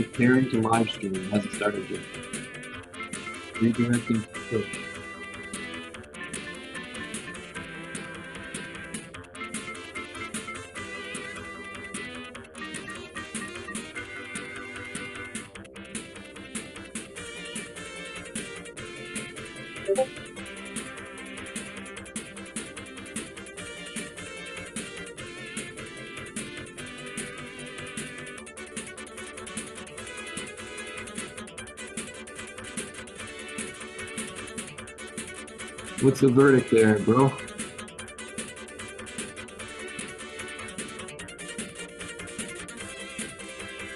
Preparing to live stream hasn't started yet. Redirecting to Twitch. What's the verdict there, bro?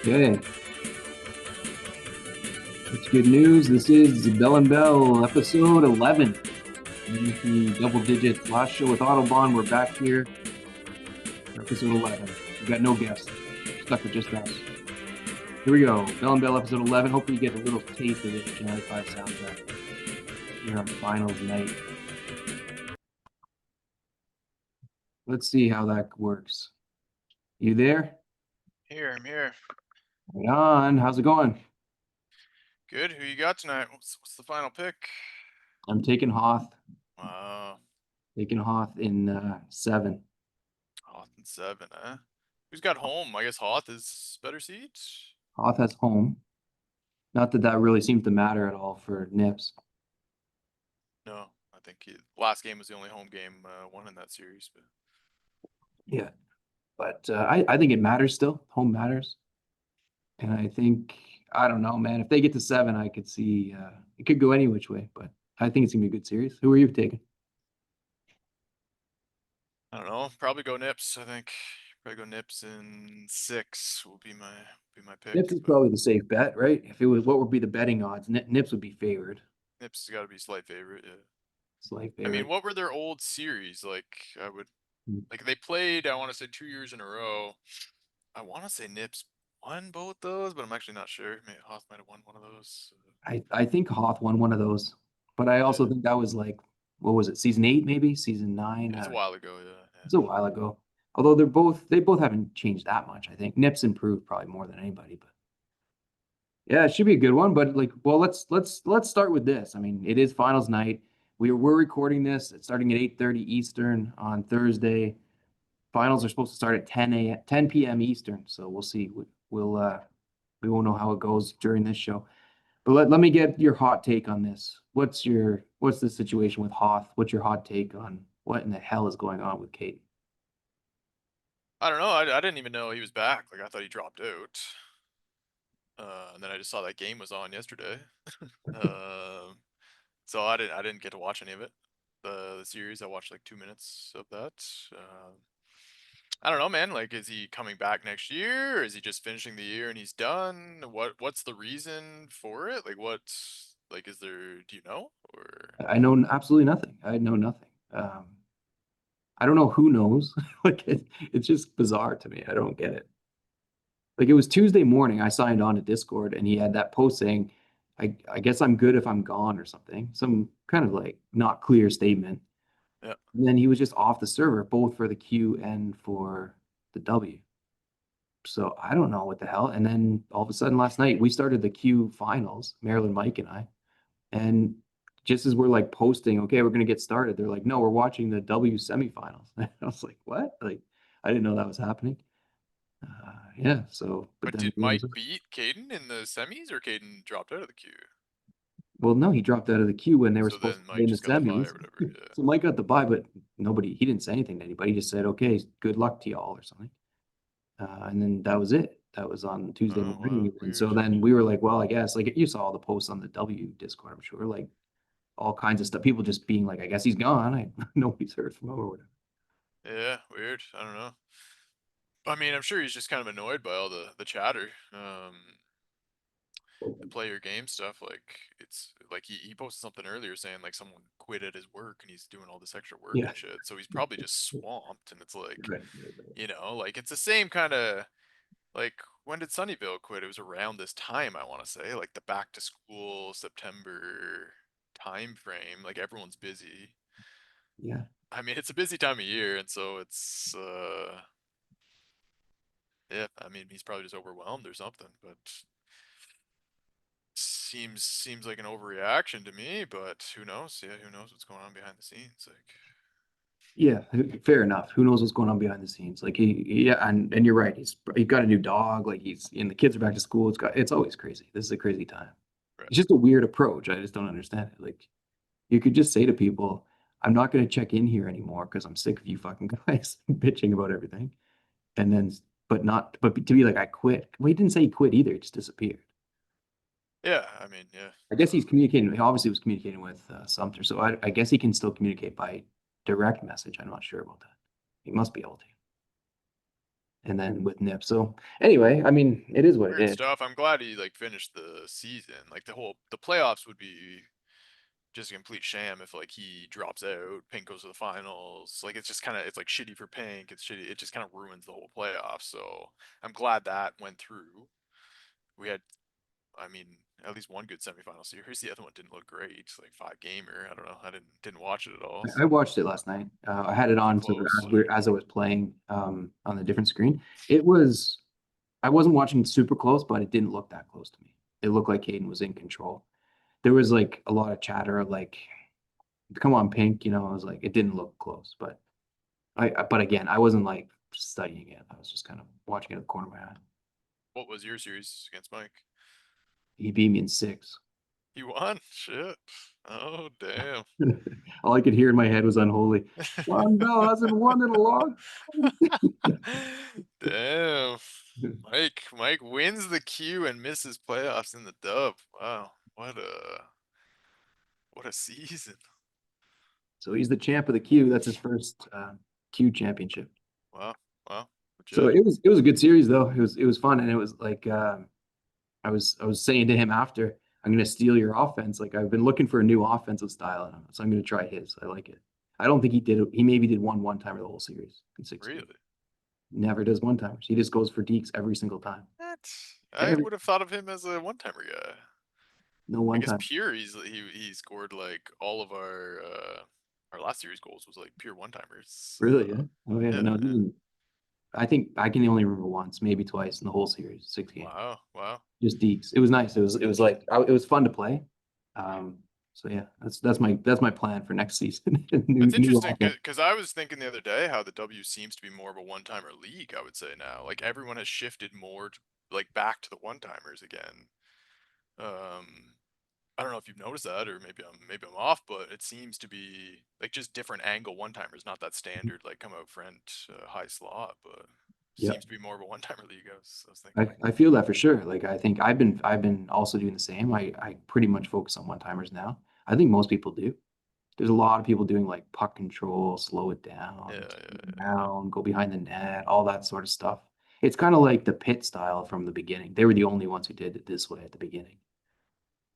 Okay, it's good news. This is BellNBell episode 11. Making double digits. Last show with Autobahn. We're back here for episode 11. We got no guests. Stuck with just us. Here we go. BellNBell episode 11. Hopefully, you get a little taste of this Gen 5 soundtrack here on finals night. Let's see how that works. You there? Here, I'm here. Right on. How's it going? Good. Who you got tonight? What's the final pick? I'm taking Hoth. Wow. Taking Hoth in 7. Hoth and 7, huh? Who's got home? I guess Hoth is better seat. Hoth has home. Not that that really seems to matter at all for Nips. No, I think last game was the only home game won in that series. But Yeah, but I think it matters still. Home matters, and I think I don't know, man. If they get to 7, I could see it could go any which way. But I think it's gonna be a good series. Who are you taking? I don't know. Probably go Nips. I think probably go Nips in 6 will be my pick. Nips is But probably the safe bet, right? If it was, what would be the betting odds? Nips would be favored. Nips has got to be slight favorite. Yeah. Slight I mean, favorite. what were their old series like? Like they played. I want to say 2 years in a row. I want to say Nips won both those, but I'm actually not sure. Maybe Hoth might have won one of those. I think Hoth won one of those, but I Yeah, also think that was like what was it? Season 8, maybe season 9. it was a while ago. Yeah, It's a while ago. Although they both haven't changed that much. I think Nips improved probably more than anybody, but yeah, it should be a good one. But like, well, let's start with this. I mean, it is finals night. We're recording this. It's starting at 8:30 Eastern on Thursday. Finals are supposed to start at 10 p.m. Eastern. So we'll see. We won't know how it goes during this show. But let me get your hot take on this. What's the situation with Hoth? What's your hot take on what in the hell is going on with Kate? I don't know. I didn't even know he was back. Like I thought he dropped out. And then I just saw that game was on yesterday. um, so I didn't get to watch any of it. The series I watched like 2 minutes of that. Um, I don't know, man. Like, is he coming back next year, or is he just finishing the year and he's done? What's the reason for it? Like, is there? Do you know? Or I know absolutely nothing. I know nothing. I don't know who knows. Like it's just bizarre to me. I don't get it. Like it was Tuesday morning. I signed on to Discord and he had that post saying, I guess I'm good if I'm gone or something. Some kind of like not clear statement. yeah, And then he was just off the server, both for the Q and for the W. So I don't know what the hell. And then all of a sudden last night we started the Q finals, Marilyn, Mike, and I. And just as we're like posting, okay, we're gonna get started, they're like, no, we're watching the W semifinals. I was like, what? Like, I didn't know that was happening. Yeah. So, but but then, did Mike beat Caden in the semis, or Caden dropped out of the queue? well, no, he dropped out of the queue when they were So supposed then to play Mike in the just got the bye semis. or whatever. Yeah. So Mike got the bye, but nobody, he didn't say anything to anybody. He just said, okay, good luck to y'all or something. And then that was it. That was on Tuesday Oh wow, morning. And weird. so then we were like, well, I guess like you saw all the posts on the W Discord, I'm sure, like all kinds of stuff. People just being like, I guess he's gone. Nobody's heard from him or whatever. Yeah, weird. I don't know. I mean, I'm sure he's just kind of annoyed by all the chatter. The play your game stuff. Like it's like he posted something earlier saying like someone quit at his work and he's doing all this extra work Yeah. and shit. So he's probably just swamped. And it's like, Right, right, right. like it's the same kind of like when did Sunnyvale quit? It was around this time, I want to say, like the back to school September time frame. Like everyone's busy. Yeah. I mean, it's a busy time of year, and so it's yeah. I mean, he's probably just overwhelmed or something. But seems like an overreaction to me, but who knows? Yeah, who knows what's going on behind the scenes? Like, Yeah, fair enough. Who knows what's going on behind the scenes? Like yeah, and you're right. He got a new dog. Like and the kids are back to school. It's always crazy. This is a crazy time. right. It's just a weird approach. I just don't understand it. Like you could just say to people, I'm not going to check in here anymore because I'm sick of you fucking guys bitching about everything. And then, but to be like, I quit. Well, he didn't say he quit either. He just disappeared. Yeah, I mean, yeah. I guess he's communicating. He obviously was communicating with Sumter. So I guess he can still communicate by direct message. I'm not sure about that. He must be able to. And then with Nip. So anyway, I mean, it is what it Weird is. stuff. I'm glad he like finished the season. Like the playoffs would be just a complete sham if like he drops out, Pink goes to the finals. Like it's just kind of it's like shitty for Pink. It's shitty. It just kind of ruins the whole playoffs. So I'm glad that went through. We had, I mean, at least one good semifinal series. The other one didn't look great. It's like 5 gamer. I don't know. I didn't watch it at all. I So watched it last night. I had it was it on sort of close? as I was playing on a different screen. It was I wasn't watching super close, but it didn't look that close to me. It looked like Caden was in control. There was like a lot of chatter, like, come on, Pink, I was like, it didn't look close, but but again, I wasn't like studying it. I was just kind of watching it at the corner of my eye. What was your series against Mike? He beat me in six. He won. Shit. Oh damn. All I could hear in my head was unholy. One Bell hasn't won in a long Damn. time. Mike wins the Q and misses playoffs in the dub. Wow. What a season. So he's the champ of the Q. That's his first Q championship. Wow. Wow. So Legit. it was a good series though. It was fun, and it was like I was saying to him after, I'm gonna steal your offense. Like I've been looking for a new offensive style, so I'm gonna try his. I like it. I don't think he did it. He maybe did one timer the whole series in 16. Really? Never does one timers. He just goes for deeks every single time. What? I Every would have thought of him as a one-timer guy. no I one guess time. pure he scored like all of our last series goals was like pure one-timers. Really? Yeah. Oh yeah. Yeah, No, yeah. I think I can only remember once, maybe twice in the whole series, six games. Wow, wow. Just deeks. It was nice. It was like it was fun to play. Um, so yeah, that's my plan for next season. new That's new interesting offense. because I was thinking the other day how the W seems to be more of a one-timer league, I would say now. Like everyone has shifted more to, like back to the one-timers again. Um I don't know if you've noticed that or maybe I'm off, but it seems to be like just different angle one-timers, not that standard like come out front high slot, but Yeah. seems to be more of a one-timer league I was thinking. I feel that for sure. Like I think I've been also doing the same. I pretty much focus on one timers now. I think most people do. There's a lot of people doing like puck control, slow it Yeah, down, yeah, yeah. down, go behind the net, all that sort of stuff. It's kind of like the pit style from the beginning. They were the only ones who did it this way at the beginning.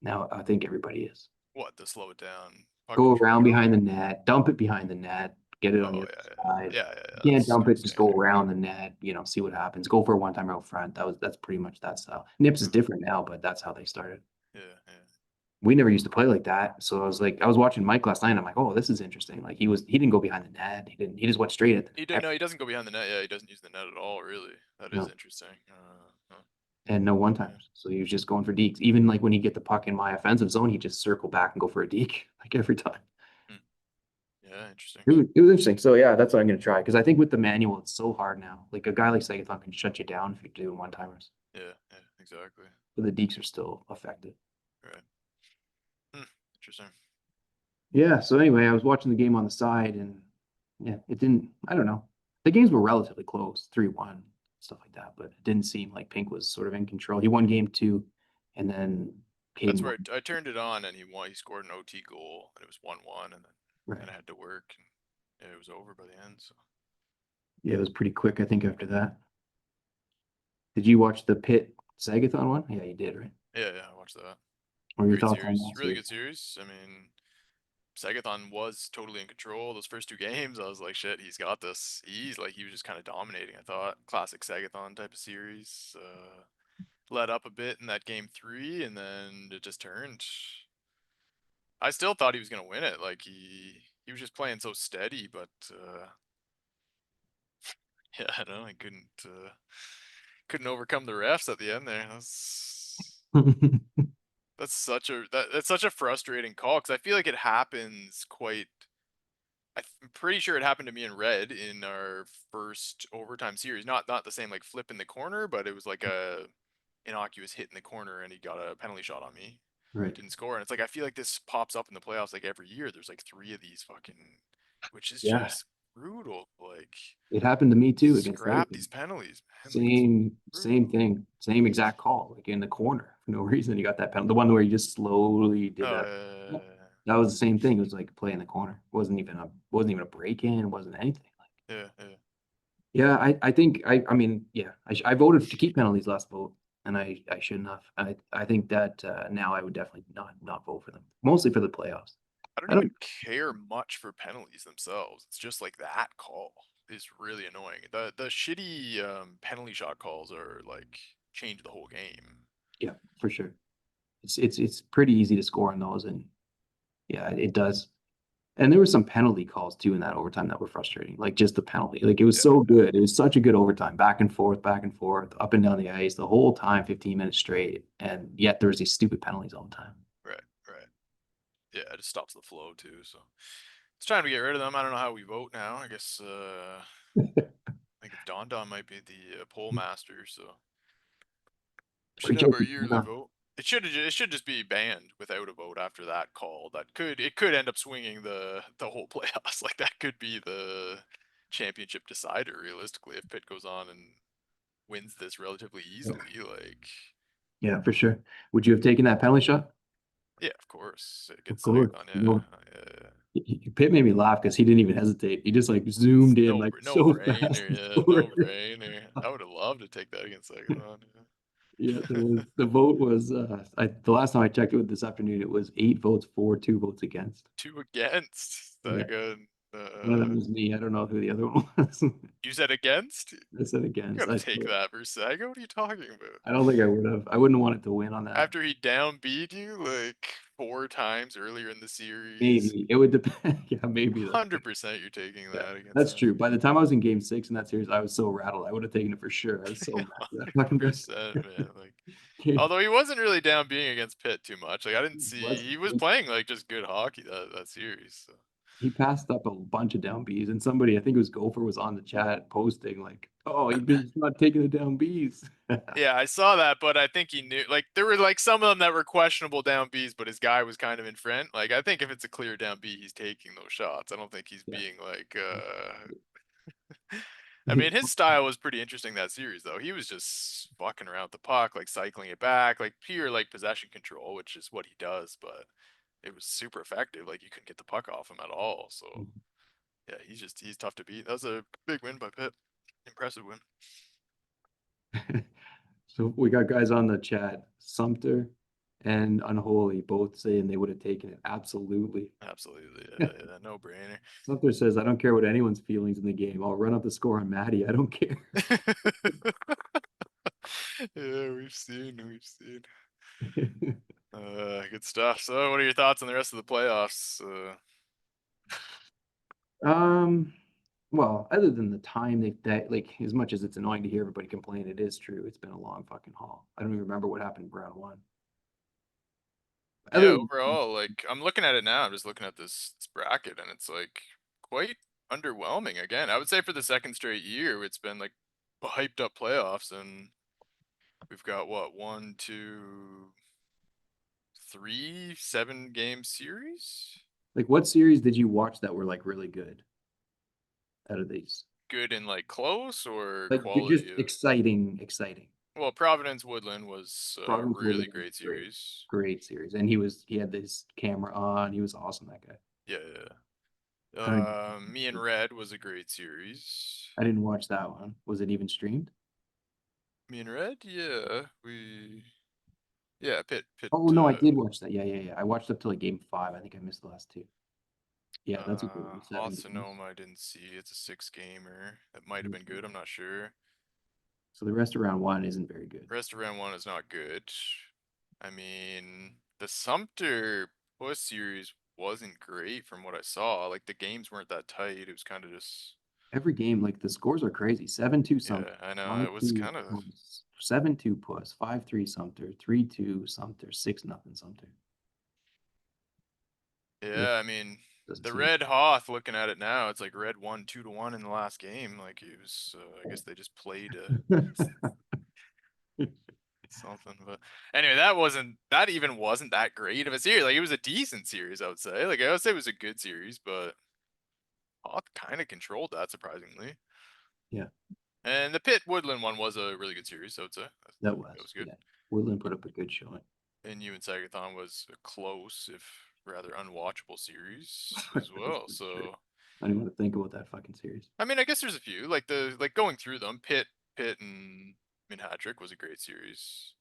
Now I think everybody is. What, to slow it down, puck Go around control? behind the net, dump it behind the net, get it on the Oh other yeah, side. yeah. Yeah, yeah, yeah. You can't That's dump kind of it, just go standard. around the net, see what happens. Go for a one timer out front. That's pretty much that style. Nips is Mhm. different now, but that's how they started. Yeah, yeah. We never used to play like that. So I was watching Mike last night. And I'm like, oh, this is interesting. Like he didn't go behind the net. He just went straight at the He don't net. no, he doesn't go behind the net. Yeah, he doesn't use the net at all, really. That is No, interesting. and no one Yeah. timers. So he was just going for dekes. Even like when he get the puck in my offensive zone, he just circle back and go for a deke like every time. Hmm. Yeah, interesting. It was interesting. So yeah, that's what I'm gonna try because I think with the manual, it's so hard now. Like a guy like Sagathon can shut you down if you're doing one timers, Yeah, yeah, exactly. but the dekes are still effective. Right. Interesting. Yeah. So anyway, I was watching the game on the side, and yeah, it didn't. I don't know. The games were relatively close, 3-1, stuff like that, but it didn't seem like Pink was sort of in control. He won game two, and then That's Caden where won. I turned it on and he won. He scored an OT goal and it was 1-1 and then Right. I had to work and yeah, it was over by the end. So Yeah, it was pretty quick, I think, after that. Did you watch the Pitt Sagathon one? Yeah, you did, right? yeah, yeah, I watched that. What are your Great thoughts on series, that really series? good series. I mean, Sagathon was totally in control those first 2 games. I was like, shit, he's got this. He was just kind of dominating. I thought classic Sagathon type of series. Let up a bit in that game three, and then it just turned. I still thought he was gonna win it. Like he was just playing so steady, but yeah, I don't know. I couldn't overcome the refs at the end there. That's that's such a frustrating call because I feel like it happens quite. I'm pretty sure it happened to me and Red in our first overtime series. Not the same like flip in the corner, but it was like a innocuous hit in the corner, and he got a penalty shot on me. Right. Didn't score, and it's like I feel like this pops up in the playoffs like every year. There's like three of these fucking, which is Yeah. just brutal. Like It happened to me too against scrap everything. these penalties, man. Like it's Same brutal. thing. Same exact call, like in the corner for no reason. He got that penalty. The one where he just slowly did Oh that. yeah, That was the same thing. It was like a play in the corner. Wasn't even a break in. It wasn't anything. Like, yeah, yeah. Yeah. yeah, I think I mean, yeah, I voted to keep penalties last vote, and I shouldn't have. I think that now I would definitely not vote for them, mostly for the playoffs. I don't I don't. even care much for penalties themselves. It's just like that call is really annoying. The shitty penalty shot calls are like change the whole game. Yeah, for sure. It's pretty easy to score on those, and yeah, it does. And there were some penalty calls too in that overtime that were frustrating. Like just the penalty. Like it was Yeah, so good. It was such a good overtime, back and forth, up and down the ice the whole time, 15 minutes straight. And yet there was these stupid penalties all the time. right, right. Yeah, it just stops the flow too. So it's time to get rid of them. I don't know how we vote now. I guess I think Don Don might be the poll master. So should Reach have out our to yearly Dana. vote. It should just be banned without a vote after that call. It could end up swinging the whole playoffs. Like that could be the championship decider realistically if Pitt goes on and wins this relatively easily. Like Yeah, for sure. Would you have taken that penalty shot? yeah, of course it Of gets course. on. You Yeah, know, yeah. Pitt made me laugh because he didn't even hesitate. He just like It's zoomed in like no so fast brainer. and Yeah, no scored. brainer. I would have loved to take that against second round. Yeah, Yeah. the vote was the last time I checked it this afternoon, it was 8 votes for, 2 votes against. Two against. Yeah. That good. One of them was me. I don't know who the other one was. You said against? I said You against. gotta take that for Saga. What are you talking about? I don't think I would have. I wouldn't want it to win on that. After he downbeat you like four times earlier in the series, Maybe it would depend. Yeah, maybe that's 100% you're taking yeah, that against that's him. true. By the time I was in game 6 in that series, I was so rattled. I would have taken it for sure. I was so mad at that fucking guy. 100%, man. Like, Game although he wasn't really down being against Pitt too much. Like, I didn't see was he was playing like just good hockey that series. So. he passed up a bunch of down Bs, and somebody, I think it was Gopher, was on the chat posting like, "Oh, he's not taking the down Bs." Yeah, I saw that, but I think he knew. Like, there were like some of them that were questionable down Bs, but his guy was kind of in front. Like, I think if it's a clear down B, he's taking those shots. I don't think he's Yeah. being like, I mean, his style was pretty interesting that series, though. He was just fucking around with the puck, like cycling it back, like pure like possession control, which is what he does. But it was super effective. Like you couldn't get the puck off him at all. So yeah, he's tough to beat. That was a big win by Pitt. Impressive win. So we got guys on the chat, Sumter and Unholy, both saying they would have taken it. Absolutely. Absolutely, yeah, no brainer. Sumter says, I don't care what anyone's feelings in the game. I'll run up the score on Maddie. I don't care. Yeah, we've seen. Good stuff. So, what are your thoughts on the rest of the playoffs? Um, well, other than the time that like as much as it's annoying to hear everybody complain, it is true. It's been a long fucking haul. I don't even remember what happened in round one. Yeah, Other than overall, like I'm looking at it now. I'm just looking at this bracket, and it's like quite underwhelming. Again, I would say for the second straight year, it's been like a hyped up playoffs, and we've got what 1, 2, 3, 7 game series. like what series did you watch that were like really good out of these? Good and like close or Like just quality of. exciting. Well, Providence Woodland was a Providence really Woodland was great great, series. great series, and he had this camera on. He was awesome. That guy. Yeah, yeah. I don't, Me and Red was a great series. I didn't watch that one. Was it even streamed? Me and Red, yeah, yeah, Pitt. Oh no, I did watch that. Yeah. I watched up to like game 5. I think I missed the last two. Yeah, that's a good one. Seven Hoth games. Sonoma, I didn't see. It's a 6 gamer. It might have been good. I'm not sure. So the rest of round one isn't very good. Rest of round one is not good. I mean, the Sumter Puss series wasn't great from what I saw. Like the games weren't that tight. It was kind of just. every game, like the scores are crazy. 7-2 Yeah, Sumter, I know, it was 5-2 kind of, Puss, 7-2 Puss, 5-3 Sumter, 3-2 Sumter, 6-0 Sumter. Yeah, yeah, I mean, doesn't the seem. Red Hoth, looking at it now, it's like Red won 2-1 in the last game. Like it was, I guess they just played something. But anyway, that even wasn't that great of a series. Like it was a decent series, I would say. Like I would say it was a good series, but Hoth kind of controlled that surprisingly. Yeah, And the Pitt Woodland one was a really good series, I would say. that That was. was good. Yeah, Woodland put up a good showing. And you and Sagathon was a close, if rather unwatchable series For as well. sure. So I don't even want to think about that fucking series. I mean, I guess there's a few like going through them. Pitt, and Minhatrick was a great series.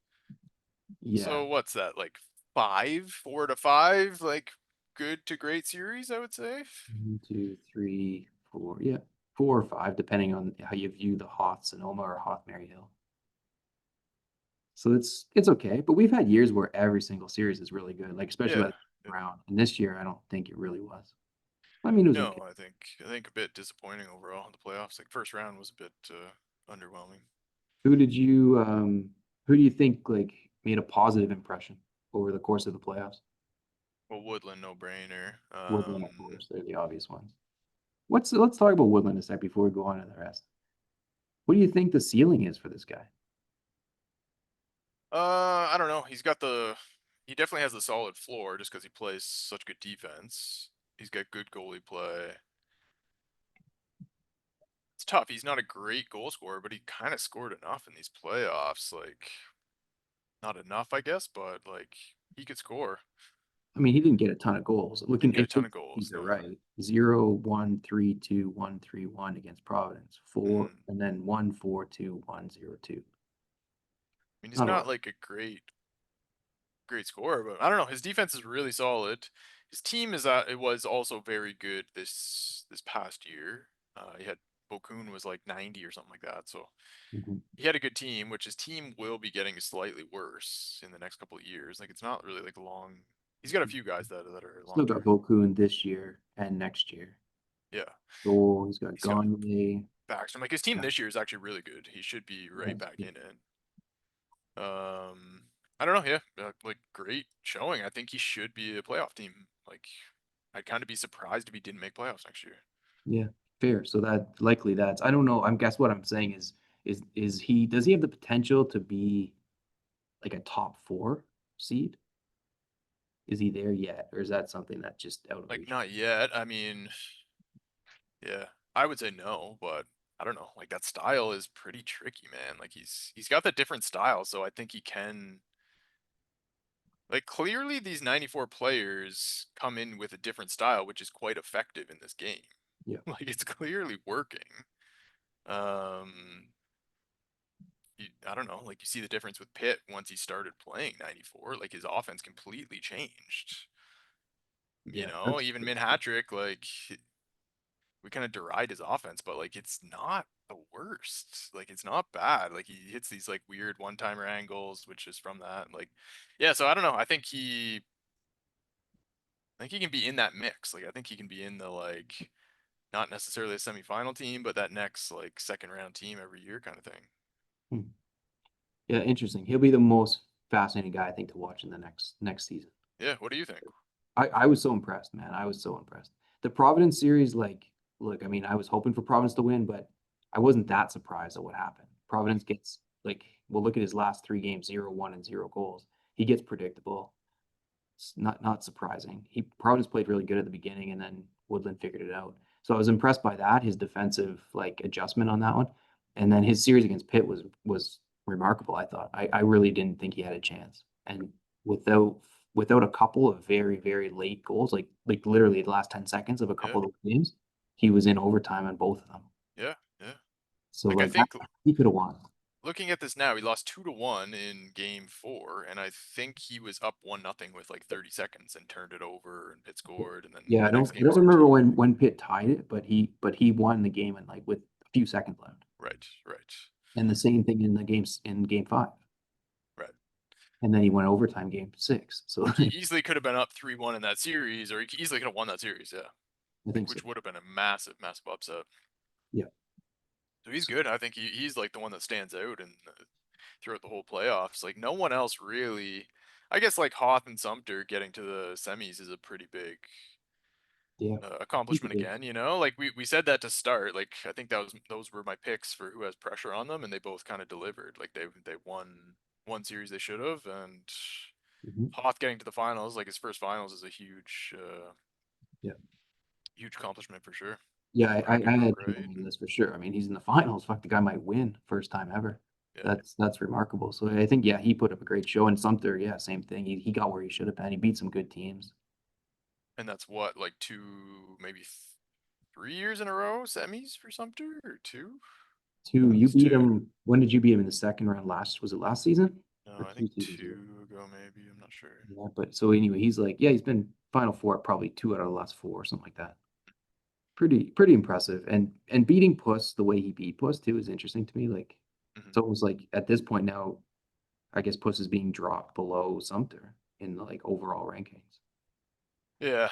Yeah, So what's that like 4 to 5? Like good to great series, I would say. 1, 2, 3, 4. Yeah, 4 or 5, depending on how you view the Hoth Sonoma or Hoth Maryhill. So it's okay, but we've had years where every single series is really good, like especially by Yeah. the round. And this year, I don't think it really was. I mean, it was No, okay. I think a bit disappointing overall in the playoffs. Like first round was a bit underwhelming. Who did you who do you think like made a positive impression over the course of the playoffs? Well, Woodland, no brainer. Woodland, of course, they're the obvious ones. Let's talk about Woodland a sec before we go on to the rest. What do you think the ceiling is for this guy? I don't know. He definitely has the solid floor just because he plays such good defense. He's got good goalie play. It's tough. He's not a great goal scorer, but he kind of scored enough in these playoffs. Like, not enough, I guess, but like he could score. I mean, he didn't get a ton of goals. Didn't Looking get a if ton of these goals, are no. right, 0-1-3-2-1-3-1 against Providence, 4, Hmm. and then 1-4-2-1-0-2. I mean, he's Not a not lot. like a great scorer, but I don't know. His defense is really solid. His team it was also very good this past year. He had Bokun was like 90 or something like that. So Mhm. he had a good team, which his team will be getting slightly worse in the next couple of years. Like it's not really like long. He's got a few guys that are long Still got term. Boku in this year and next year. Yeah, Goal, he's got he's got Gagne. Backstrom. Like his team Yeah, this year is actually really good. He should be right back yeah, in it. I don't know. Yeah, like great showing. I think he should be a playoff team. Like I'd kind of be surprised if he didn't make playoffs next year. yeah, fair. So that likely that's I don't know. I'm guess what I'm saying is he does he have the potential to be like a top 4 seed? Is he there yet, or is that something that's just out of Like reach? not yet. I mean, yeah, I would say no, but I don't know. Like that style is pretty tricky, man. Like he's got that different style, so I think he can. Like clearly, these 94 players come in with a different style, which is quite effective in this game. Yeah. Like it's clearly working. Um, I don't know. Like you see the difference with Pitt once he started playing 94. Like his offense completely changed. Yeah, Even Minhatrick, like we kind of deride his offense, but like it's not the worst. Like it's not bad. Like he hits these like weird one-timer angles, which is from that. Like, yeah. So I don't know. I think he can be in that mix. Like I think he can be in the like not necessarily a semifinal team, but that next like second round team every year kind of thing. Hmm. Yeah, interesting. He'll be the most fascinating guy I think to watch in the next season. Yeah. What do you think? I was so impressed, man. I was so impressed. The Providence series, like, look, I mean, I was hoping for Providence to win, but I wasn't that surprised at what happened. Providence gets like, well, look at his last 3 games, 0-1 and 0 goals. He gets predictable. It's not surprising. Providence played really good at the beginning, and then Woodland figured it out. So I was impressed by that, his defensive like adjustment on that one, and then his series against Pitt was remarkable. I thought I really didn't think he had a chance, and without without a couple of very late goals, like literally the last 10 seconds of a Yeah. couple of those games, he was in overtime on both of them. Yeah. Yeah. So Like I like that, think he could have won. looking at this now, he lost 2-1 in game 4, and I think he was up 1-0 with like 30 seconds and turned it over and Pitt scored, and then Yeah, the next I game don't was remember 13. when Pitt tied it, but he won the game in like with a few seconds left. Right, right, And the same thing in the games in game 5. right. And then he went overtime game 6. So Like he easily could have been up 3-1 in that series, or he easily could have won that series, yeah. I Like think so. which would have been a massive, massive upset. Yeah. So he's good. I think he's like the one that stands out and throughout the whole playoffs. Like no one else really. I guess like Hoth and Sumter getting to the semis is a pretty big Yeah. accomplishment again. You know, like we said that to start. Like I think that was those were my picks for who has pressure on them, and they both kind of delivered. Like they won one series they should have, and Mhm. Hoth getting to the finals, like his first finals, is a Yeah. huge accomplishment for sure. Yeah, If he I could had go him right, on this for sure. I mean, he's in the finals. Fuck, the guy might win first time ever. yeah. That's remarkable. So I think yeah, he put up a great show. And Sumter, yeah, same thing. He got where he should have been. He beat some good teams. And that's what like two, maybe 3 years in a row semis for Sumter or two, Two, at you least beat two. him. When did you beat him in the second round? Was it last season No, or I two think seasons ago? 2 ago maybe. I'm not sure. Yeah, but so anyway, he's like, yeah, he's been Final Four probably two out of the last four or something like that. Pretty impressive. And beating Puss the way he beat Puss too is interesting to me. Like Hmm. it's almost like at this point now, I guess Puss is being dropped below Sumter in the like overall rankings. Yeah,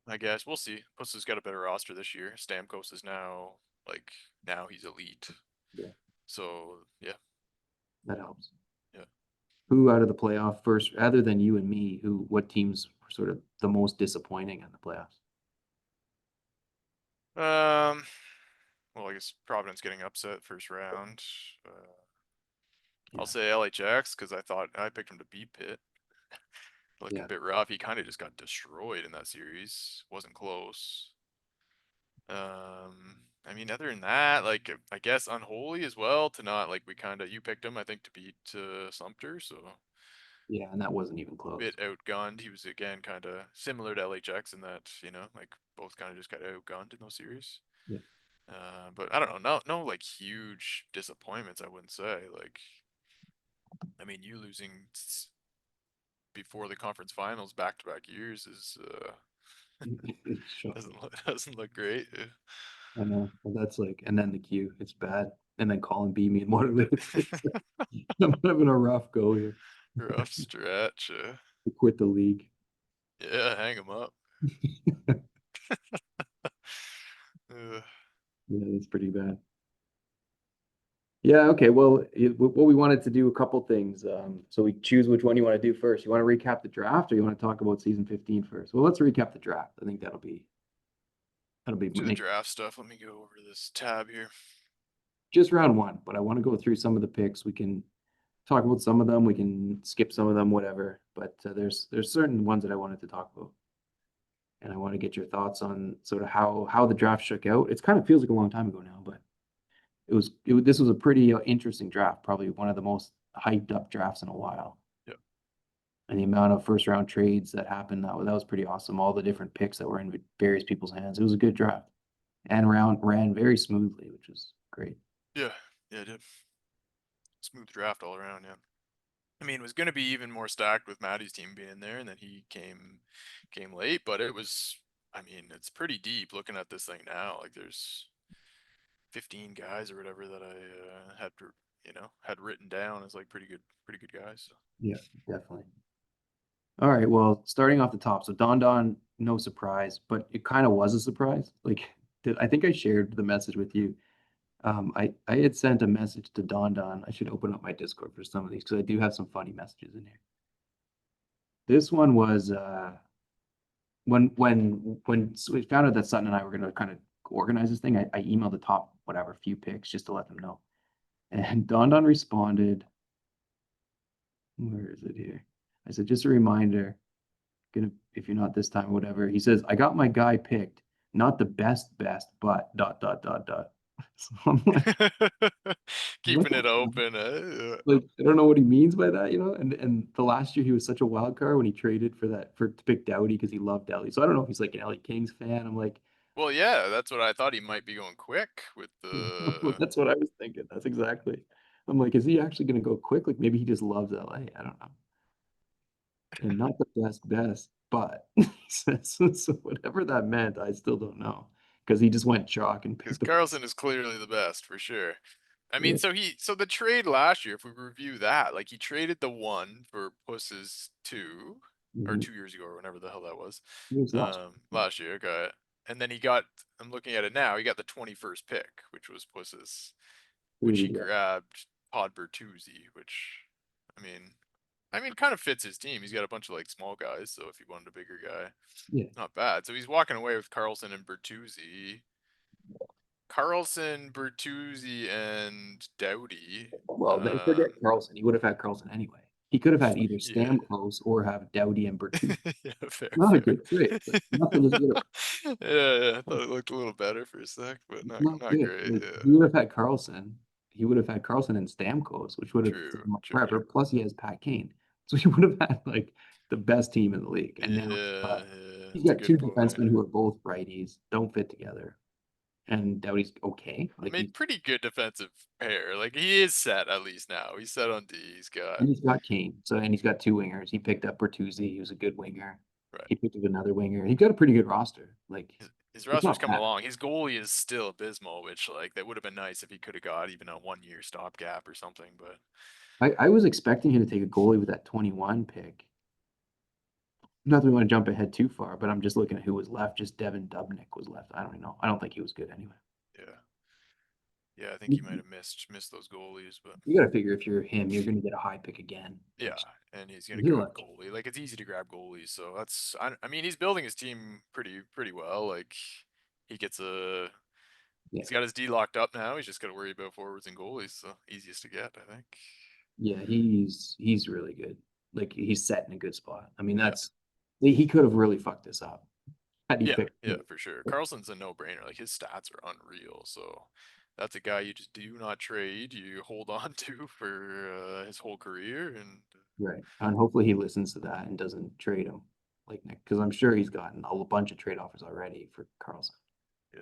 I guess we'll see. Puss has got a better roster this year. Stamkos is now like now he's elite. Yeah, So yeah, that helps. yeah. Who out of the playoff first, other than you and me, what teams were sort of the most disappointing in the playoffs? Um, well, I guess Providence getting upset first round. I'll Yeah, say LHX because I thought I picked him to beat Pitt. Looking a yeah, bit rough. He kind of just got destroyed in that series. Wasn't close. I mean, other than that, like I guess unholy as well to not like we kind of you picked him I think to beat Sumter, so yeah, and that wasn't even close. bit outgunned. He was again kind of similar to LHX in that like both kind of just got outgunned in those series. Yeah, But I don't know, no like huge disappointments. I wouldn't say like I mean you losing before the conference finals back to back years is it's shocking. doesn't look great. I know. Well, that's like, and then the queue, it's bad. And then Colin beat me in Waterloo. I'm having a rough go here. Rough stretch. To quit the league. Yeah, hang him up. Uh, Yeah, that's pretty bad. Yeah, okay. Well, what we wanted to do a couple things. So we choose which one you want to do first. You want to recap the draft or you want to talk about season 15 first? Well, let's recap the draft. I think that'll be do the make draft stuff. Let me go over this tab here. just round one, but I want to go through some of the picks. We can talk about some of them. We can skip some of them, whatever. But there's certain ones that I wanted to talk about, and I want to get your thoughts on sort of how the draft shook out. It kind of feels like a long time ago now, but this was a pretty interesting draft, probably one of the most hyped up drafts in a while. Yeah. And the amount of first round trades that happened, that was pretty awesome. All the different picks that were in various people's hands. It was a good draft and round ran very smoothly, which was great. Yeah. Yeah, it did. Smooth draft all around, yeah. I mean, it was going to be even more stacked with Maddie's team being there, and then he came late. But it was, I mean, it's pretty deep looking at this thing now. Like there's 15 guys or whatever that I had to, had written down as like pretty good guys. So. Yeah, definitely. All right, well, starting off the top, so Don, no surprise, but it kind of was a surprise. Like, I think I shared the message with you. I had sent a message to Don. I should open up my Discord for some of these because I do have some funny messages in here. This one was when so we found out that Sutton and I were going to kind of organize this thing. I emailed the top whatever few picks just to let them know, and Don responded. Where is it here? I said, just a reminder, gonna if you're not this time, whatever. He says, I got my guy picked, not the best, but dot dot dot dot. So I'm like, what Keeping the it fuck? open. Like, I don't know what he means by that, you know? And the last year he was such a wild card when he traded for to pick Doughty because he loved Doughty. So I don't know if he's like an LA Kings fan. I'm like, Well, yeah, that's what I thought. He might be going quick with the. that's what I was thinking. That's exactly. I'm like, is he actually gonna go quick? Like maybe he just loves LA. I don't know. And not the best, but so whatever that meant, I still don't know because he just went chalk and Because picked the best. Carlson is clearly the best for sure. I mean, Yeah. so the trade last year, if we review that, like he traded the one for Puss's two, or Mhm. 2 years ago, or whenever the hell that was. He was last. Last year, okay. and then he got, I'm looking at it now, he got the 21st pick, which was Puss's, Who which did he he get? grabbed Todd Bertuzzi, which, I mean, kind of fits his team. He's got a bunch of like small guys, so if he wanted a bigger guy, Yeah. not bad. So he's walking away with Carlson and Bertuzzi. Carlson, Bertuzzi, and Doughty. Well, then forget Um, Carlson. He would have had Carlson anyway. He could have had either yeah, Stamkos or have Doughty and Bertuzzi. yeah, fair, Not a fair. good trade, but nothing is good. Yeah, yeah, I thought it looked a little better for a sec, but It's not not not good. great. Like, Yeah, he would have had Carlson. He would have had Carlson and Stamkos, which would have true, taken him true. forever. Plus, he has Pat Kane, so he would have had like the best team in the league. And now Yeah, yeah, he's it's a got good two point. defensemen who are both righties, don't fit together, and Doughty's okay. I Like mean, pretty good defensive pair. Like he is set at least now. He's set on D. He's got he's got Kane, so and he's got two wingers. He picked up Bertuzzi, he was a good winger. right. He picked up another winger. He got a pretty good roster. Like His it's roster's not coming bad. along. His goalie is still abysmal, which like that would have been nice if he could have got even a 1 year stopgap or something. But I was expecting him to take a goalie with that 21 pick. Not that we want to jump ahead too far, but I'm just looking at who was left. Just Devin Dubnik was left. I don't even know. I don't think he was good anyway. yeah, yeah, I think he might You, have missed those goalies, but you got to figure if you're him, you're going to get a high pick again, yeah, which and he's gonna he'll grab like. a goalie. Like it's easy to grab goalies, so that's I mean he's building his team pretty well. Like he gets a Yeah, he's got his D locked up now. He's just got to worry about forwards and goalies. So easiest to get, I think. yeah, he's really good. Like he's set in a good spot. I mean, Yeah. that's he could have really fucked this up had he Yeah, picked. yeah, for sure. Carlson's a no-brainer. Like his stats are unreal. So that's a guy you just do not trade. You hold on to for his whole career, and Right, and hopefully he listens to that and doesn't trade him like Nick, because I'm sure he's gotten a bunch of trade offers already for Carlson. yeah,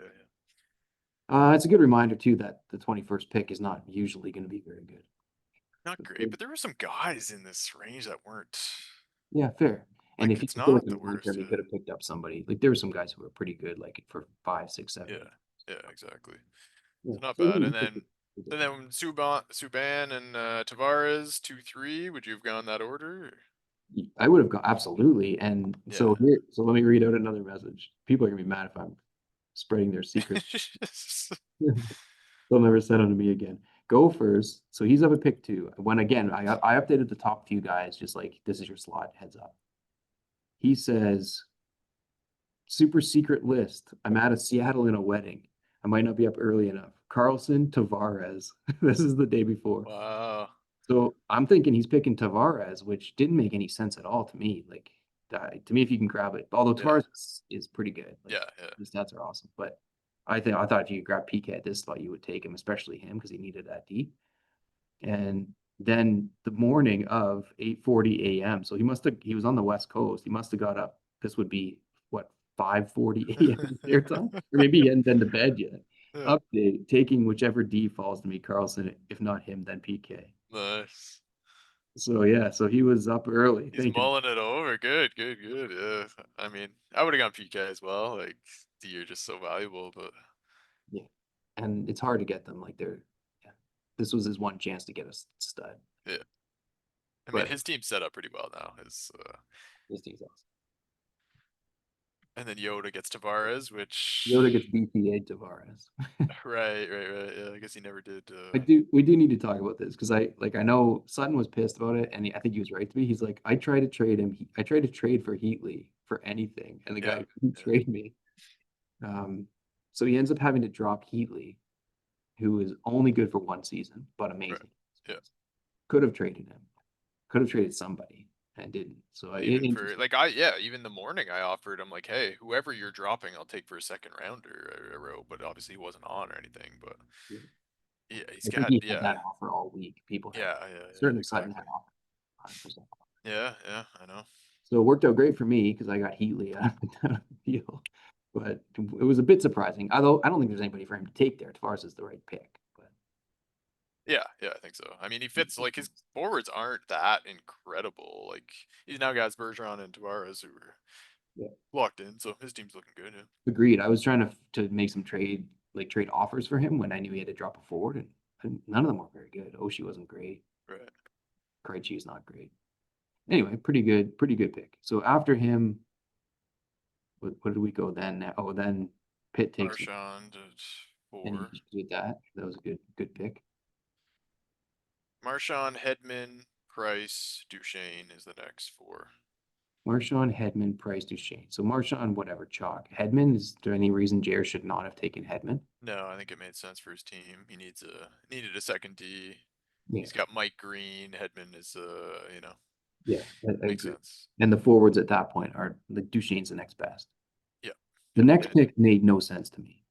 yeah. It's a good reminder too that the 21st pick is not usually going to be very good. Not great, but there were some guys in this range that weren't Yeah, fair. And like if you it's were not the looking long worst. term, you could have picked up somebody. Like there were some guys who were pretty good, like for 5, 6, 7, Yeah, 8. yeah, yeah, exactly. Yeah. So not So bad. you picked a good And one. then Subban and Tavares 2-3. Would you have gone that order? I would have gone absolutely. And Yeah. so let me read out another message. People are gonna be mad if I'm spreading their secrets. They'll never send them to me again. Gophers. So he's up at pick 2. When again, I updated the top few guys, just like this is your slot, heads up. He says, super secret list. I'm out of Seattle in a wedding. I might not be up early enough. Carlson, Tavares. This is the day before. Wow. So I'm thinking he's picking Tavares, which didn't make any sense at all to me. Like to me, if you can grab it, although Yeah. Tavares is pretty good. Like Yeah, yeah. his stats are awesome. But I thought if you could grab PK at this spot, you would take him, especially him because he needed that D. And then the morning of 8:40 a.m. So he was on the West Coast. He must have got up. This would be what 5:40 a.m. their time, or maybe he hadn't been to bed yet. Yeah. Update: taking whichever D falls to me, Carlson. If not him, then PK. Nice. So yeah, so he was up early He's thinking, mulling it over. Good, good, good. Yeah. I mean, I would have gone PK as well. Like, you're just so valuable, but yeah, and it's hard to get them. Like yeah, this was his one chance to get a stud, yeah. I mean, but his team's set up pretty well now. this team's awesome. And then Yoda gets Tavares, Yoda gets which, BPA Tavares. right. Yeah, I guess he never did. We do need to talk about this because I know Sutton was pissed about it, and I think he was right to be. He's like, I tried to trade him. I tried to trade for Heatley for anything, and the Yeah, guy couldn't yeah, trade me. Um, so he ends up having to drop Heatley, who is only good for one season, but right. amazing. Yeah. Could have traded him. Could have traded somebody and didn't. So Even for interesting. like even the morning I offered him like, hey, whoever you're dropping, I'll take for a second rounder. I wrote, but obviously he wasn't on or anything. But Yeah. yeah, he's I think got he had yeah, that offer all week. People had yeah, certainly Sutton exactly. had offer 100%. Yeah, I know. So it worked out great for me because I got Heatley out of the deal. But it was a bit surprising. Although I don't think there's anybody for him to take there. Tavares is the right pick. But Yeah, I think so. I mean, he fits like his forwards aren't that incredible. Like he's now got Bergeron and Tavares who are yeah, locked in, so his team's looking good. agreed. I was trying to make some trade offers for him when I knew he had to drop a forward, and none of them were very good. Oshie wasn't great. Yeah. Right. Krejci is not great. Anyway, pretty good pick. So after him, What did we go then? Oh, then Pitt takes Marchand at any 4. issues with that. That was a good pick. Marchand, Hedman, Price, Duchesne is the next 4. Marchand, Hedman, Price, Duchesne. So Marchand, whatever, chalk. Hedman, is there any reason Jair should not have taken Hedman? No, I think it made sense for his team. He needed a second D. Yeah, He's got Mike Green. Hedman is yeah, I makes agree. sense. And the forwards at that point are like Duchesne's the next best. Yeah, The yeah. next pick made no sense to me.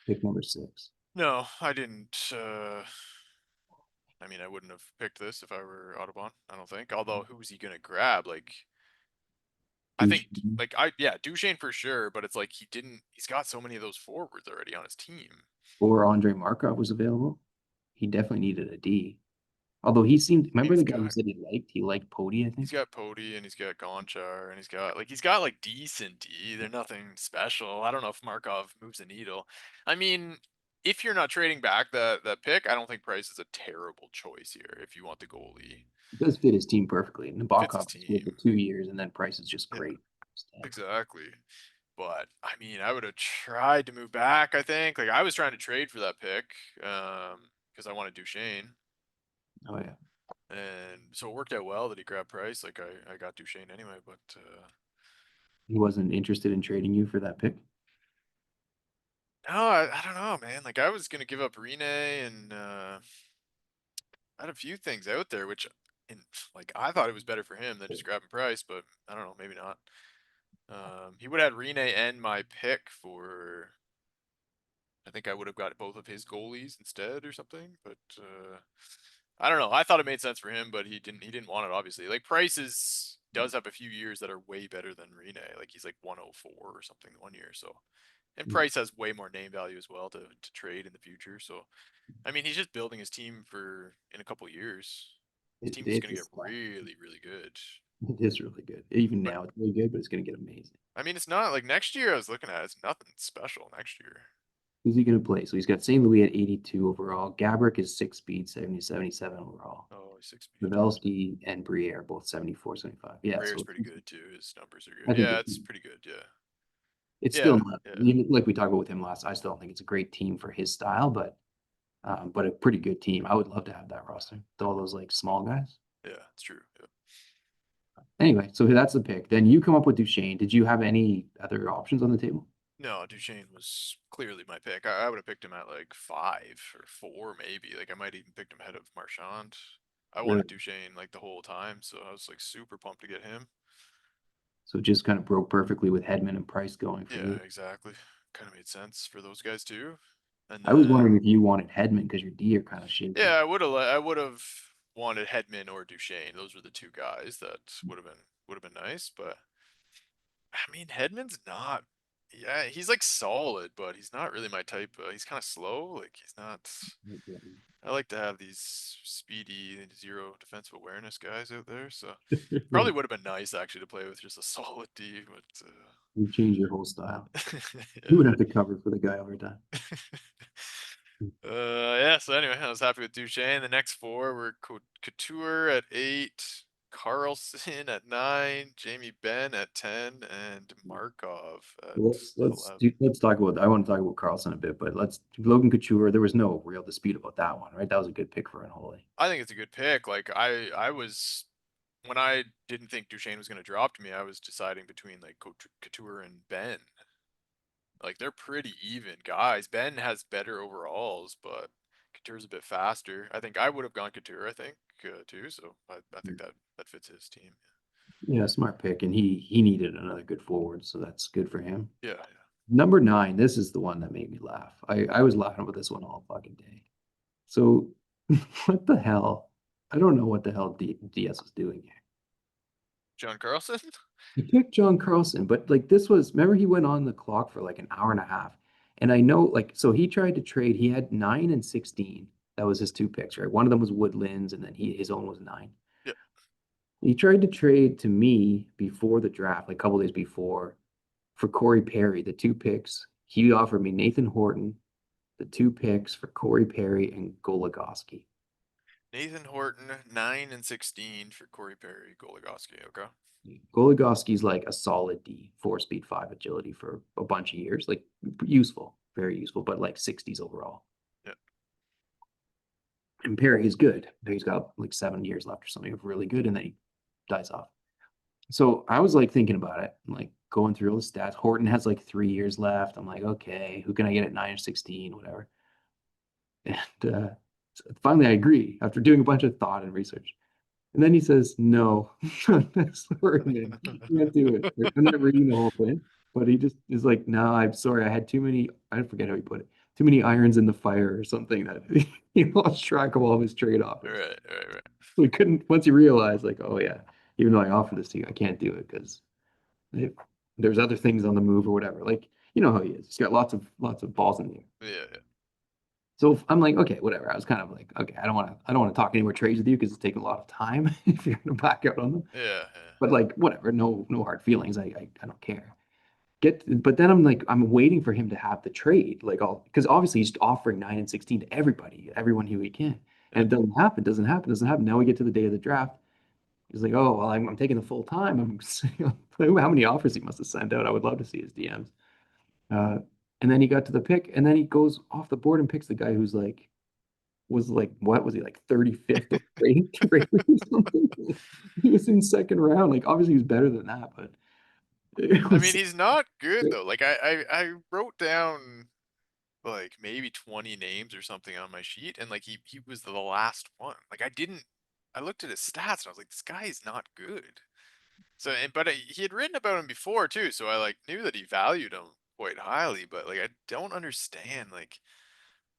Pick number 6. No, I didn't. I mean, I wouldn't have picked this if I were Audubon. I don't think. Although, who's he gonna grab? Like, I think, Duchesne yeah, Duchesne for sure. But it's like he didn't. He's got so many of those forwards already on his team. or Andre Markov was available. He definitely needed a D. Although he seemed, remember He's the guy you got said he liked? He liked Pody, I he's think. got Pody and he's got Gonchar and he's got decent D. They're nothing special. I don't know if Markov moves the needle. I mean, if you're not trading back that pick, I don't think Price is a terrible choice here if you want the goalie. It does fit his team perfectly. Fits his Nabokov is here team. for 2 years, and then Price is just Yeah, great. exactly. But I mean, I would have tried to move back, I think. Like I was trying to trade for that pick, because I wanted Duchesne. Oh yeah, And so it worked out well that he grabbed Price. Like I got Duchesne anyway, but he wasn't interested in trading you for that pick. no, I don't know, man. Like I was gonna give up Rene and I had a few things out there, which in like I thought it was better for him than just grabbing Price, but I don't know, maybe not. He would have had Rene and my pick for. I think I would have got both of his goalies instead or something, but I don't know. I thought it made sense for him, but he didn't. He didn't want it, obviously. Like does have a few years that are way better than Rene. Like he's like 104 or something one year. So, and Yeah. Price has way more name value as well to trade in the future. So, I mean, he's just building his team for in a couple years. His team is It's gonna a get stack. really, really good. It is really good. Even But now, it's really good, but it's going to get amazing. I mean, it's not like next year. I was looking at it's nothing special next year. Who's he going to play? So he's got St. Louis at 82 overall. Gabrick is 6 speed, 70, 77 overall. Oh, he's 6 feet. Pavelski and Briere are both 74, 75. Yeah, Rare's so pretty good too. His numbers are I good. think Yeah, it's pretty good. Yeah. it's still Yeah. not, Yeah. even like we talked about with him last. I still don't think it's a great team for his style, but a pretty good team. I would love to have that roster with all those like small guys. Yeah. It's true. Yeah. Anyway, so that's the pick. Then you come up with Duchesne. Did you have any other options on the table? No, Duchesne was clearly my pick. I would have picked him at like 5 or 4, maybe. Like I might even picked him ahead of Marchand. I wanted Really? Duchesne like the whole time, so I was like super pumped to get him. So it just kind of broke perfectly with Hedman and Price going for Yeah, you. exactly. Kind of made sense for those guys too. And I was then wondering if you wanted Hedman because your D are kind of yeah, shaky. I would have wanted Hedman or Duchesne. Those were the two guys that would have been nice, but I mean, Hedman's not. Yeah, he's like solid, but he's not really my type. He's kind of slow. Like he's not. I like to have these speedy zero defensive awareness guys out there. So probably would have been nice actually to play with just a solid D, but You change your whole style. You would yeah. have to cover for the guy every time. Yeah. So anyway, I was happy with Duchesne. The next 4 were Couture at 8, Carlson at 9, Jamie Benn at 10, and Markov at Let's talk about. I want to talk about Carlson a bit, but let's Logan Couture. There was no real dispute about that one, right? That was a good pick for Unholy. I think it's a good pick. Like I was when I didn't think Duchesne was going to drop to me, I was deciding between like Couture and Ben. Like they're pretty even guys. Ben has better overalls, but Couture's a bit faster. I think I would have gone Couture. I think too. So I think that fits his team. Yeah, smart pick, and he needed another good forward, so that's good for him. Yeah. Yeah. Number 9, this is the one that made me laugh. I was laughing about this one all fucking day. So, what the hell? I don't know what the hell DS was doing here. John Carlson. He picked John Carlson, but like this was, remember he went on the clock for like an hour and a half. And I know, like, so he tried to trade, he had 9 and 16. That was his two picks, right? One of them was Woodlands, and then his own was 9. Yeah. He tried to trade to me before the draft, like a couple days before, for Corey Perry, the two picks. He offered me Nathan Horton, the two picks for Corey Perry and Goligoski. Nathan Horton 9 and 16 for Corey Perry Goligoski. Okay. Goligoski's like a solid D, 4 speed, 5 agility for a bunch of years. Like useful, very useful, but like 60s overall. Yeah. And Perry's good. Perry's got like 7 years left or something of really good, and then he dies off. So I was like thinking about it, like going through all the stats. Horton has like 3 years left. I'm like, okay, who can I get at 9 or 16, whatever. And so finally I agree after doing a bunch of thought and research. And then he says, no, sorry, man, you can't do it. I'm not reading the whole thing, but he just is like, no, I'm sorry. I had too many, I forget how he put it, too many irons in the fire or something that he lost track of all of his trade offers. Right, right, right. So he couldn't, once he realized, like, oh, yeah, even though I offered this to you, I can't do it because there's other things on the move or whatever. Like, you know how he is. He's got lots of balls in the air. Yeah, yeah, So I'm like, okay, whatever. I was kind of like, okay, I don't want to talk any more trades with you because it's taking a lot of time if you're gonna back out on them. yeah, yeah. But like, whatever, no hard feelings. I don't care. But then I'm like, I'm waiting for him to have the trade, like all because obviously he's offering 9 and 16 to everybody, everyone who he can, Yeah. and it doesn't happen. Now we get to the day of the draft. He's like, oh well, I'm taking the full time. How many offers he must have sent out? I would love to see his DMs. Uh, and then he got to the pick, and then he goes off the board and picks the guy who's like was like what was he like 35th ranked or something? He was in second round. Like obviously he was better than that, but it I mean, was he's not good though. Like I wrote down like maybe 20 names or something on my sheet, and like he was the last one. Like I looked at his stats and I was like, this guy is not good. So, but he had written about him before too, so I like knew that he valued him quite highly. But like, I don't understand. Like,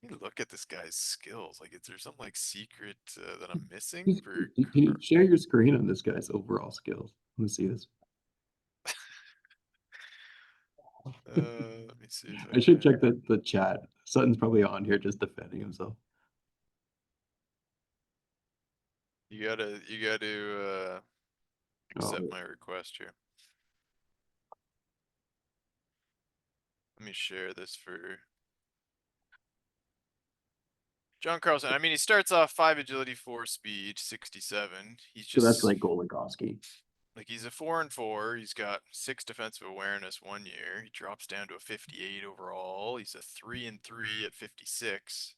you look at this guy's skills. Like, is there some like secret that I'm missing for? can you share your screen on this guy's overall skills? Let me see this. Let me see if I I should can. check the chat. Sutton's probably on here just defending himself. You gotta accept Oh, my request here. Let me share this for John Carlson. I mean, he starts off 5 agility, 4 speed, 67. He's so that's just like Goligoski. like he's a 4 and 4. He's got 6 defensive awareness 1 year. He drops down to a 58 overall. He's a 3 and 3 at 56.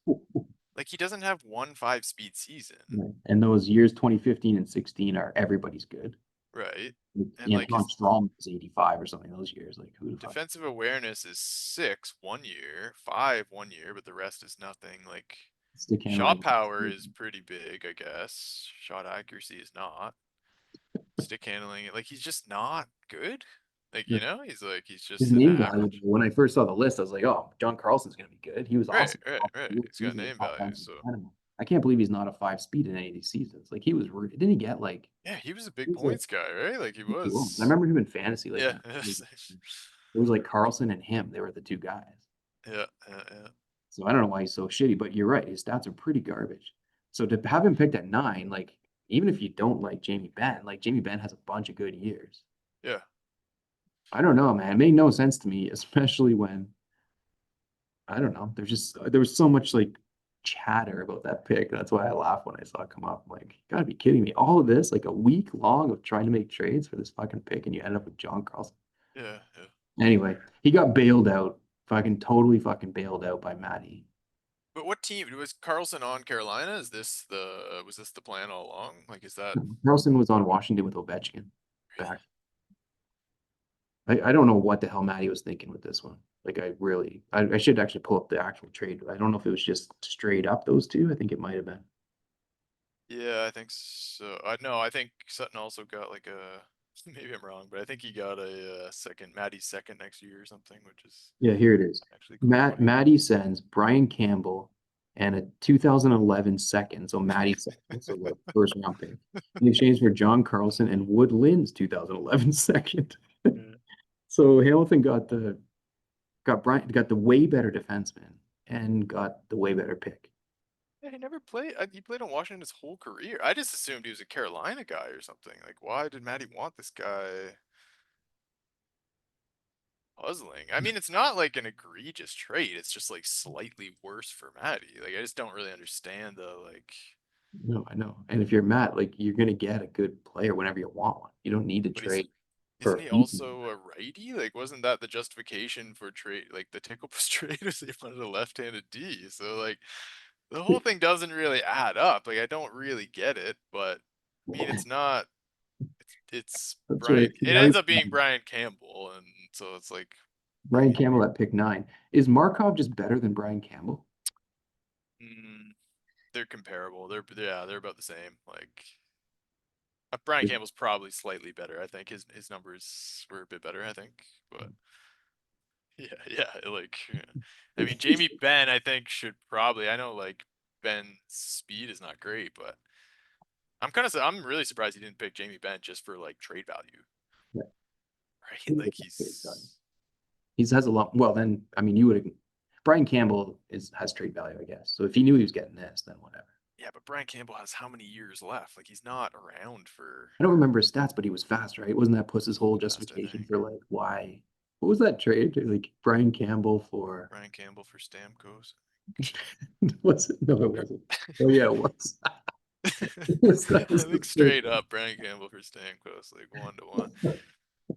Like he doesn't have 1 5 speed season, Right. And those years 2015 and 16 are everybody's good. right? Like, And like Anton his Strom was 85 or something those years. Like who the fuck? defensive awareness is 6 1 year, 5 1 year, but the rest is nothing. Like Stick shot handling. power is pretty big, I guess. Shot accuracy is not. Stick handling, like he's just not good. Like, he's His just an name value, average. when I first saw the list, I was like, oh, John Carlson's going to be good. He was Right, awesome. right, right. He was He's got easily name top value, 10 so animal. I can't believe he's not a 5 speed in any of these seasons. Like he was, didn't he get like, yeah, he was a he big was like, points guy, right? Like he he was. I was. remember him in fantasy. Like Yeah. it was like Carlson and him. They were the two guys. Yeah, yeah, yeah. So I don't know why he's so shitty, but you're right. His stats are pretty garbage. So to have him picked at 9, like even if you don't like Jamie Benn, like Jamie Benn has a bunch of good years. Yeah. I don't know, man. It made no sense to me, especially when I don't know. There was so much like chatter about that pick. That's why I laughed when I saw it come up. I'm like, you gotta be kidding me. All of this, like a week long of trying to make trades for this fucking pick, and you end up with John Carlson. Yeah, yeah. Anyway, he got bailed out, fucking totally fucking bailed out by Matty. But what team was Carlson on Carolina? Was this the plan all along? Like, is that Carlson was on Washington with Ovechkin really? back. I don't know what the hell Matty was thinking with this one. Like I should actually pull up the actual trade. I don't know if it was just straight up those two. I think it might have been. Yeah, I think so. I no, I think Sutton also got like a maybe I'm wrong, but I think he got a second, Maddie's second next year or something, which is Yeah, here it is. actually quite funny. Matty sends Brian Campbell and a 2011 second. So Matty second, so like first round pick in exchange for John Carlson and Wood Lynn's 2011 second. Yeah. So Hamilton got the way better defenseman and got the way better pick. Yeah, he never played. He played on Washington his whole career. I just assumed he was a Carolina guy or something. Like, why did Maddie want this guy? Puzzling. I mean, it's not like an egregious trade. It's just like slightly worse for Maddie. Like, I just don't really understand the like. No, I know. And if you're Matt, like you're gonna get a good player whenever you want one. You don't need to But he's trade for isn't a he future. also a righty? Like, wasn't that the justification for trade? Like the Ticklepuss trade was they wanted a left-handed D. So like, the whole thing doesn't really add up. Like, I don't really get it. But I mean, it's not. It's That's Brian. right. It ends up being Brian Campbell, and so it's like, I Brian mean, Campbell at pick 9. Is Markov just better than Brian Campbell? they're comparable. They're about the same. Like, Brian Campbell's probably slightly better. I think his numbers were a bit better. I think, but yeah. Like, yeah. I mean, Jamie Benn, I think should probably. I know like Ben's speed is not great, but I'm really surprised he didn't pick Jamie Benn just for like trade value, Yeah. right? Like he's He has a lot. Well, then, I mean, you would. Brian Campbell has trade value, I guess. So if he knew he was getting this, then whatever. yeah, but Brian Campbell has how many years left? Like he's not around for I don't remember his stats, but he was fast, right? Wasn't that Puss's whole fast. I justification think for like why? What was that trade? Like Brian Campbell for Brian Campbell for Stamkos. was it? No, it wasn't. Oh yeah, it was. I That was think the straight up Brian Campbell for Stamkos, like 1-1.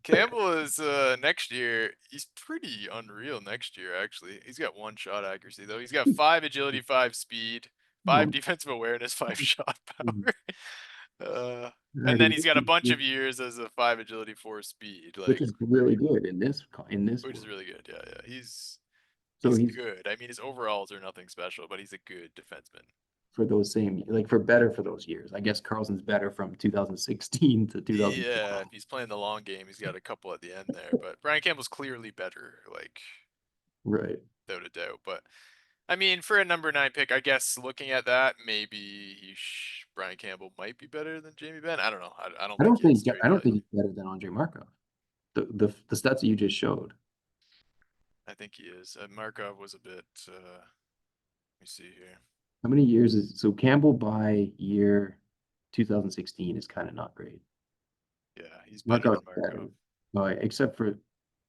Campbell is next year. He's pretty unreal next year. Actually, he's got one shot accuracy though. He's got 5 agility, 5 speed, 5 oh, defensive awareness, 5 shot power. And already, then he's got a bunch of years as a 5 agility, 4 speed. which Like, is really good in this which is world. really good. Yeah. So He's he's good. I mean, his overalls are nothing special, but he's a good defenseman. for those same like for better for those years. I guess Carlson's better from 2016 to Yeah, 2012. if he's playing the long game, he's got a couple at the end there. But Brian Campbell's clearly better, like Right. without a doubt. But I mean, for a number 9 pick, I guess looking at that, maybe Brian Campbell might be better than Jamie Benn. I don't know. I don't think he has trade I don't think value. he's better than Andre Markov. The stats that you just showed. I think he is. Markov was a bit. Let me see here. How many years is so Campbell by year 2016 is kind of not great. Yeah, he's better Markov's than Markov. better. Except for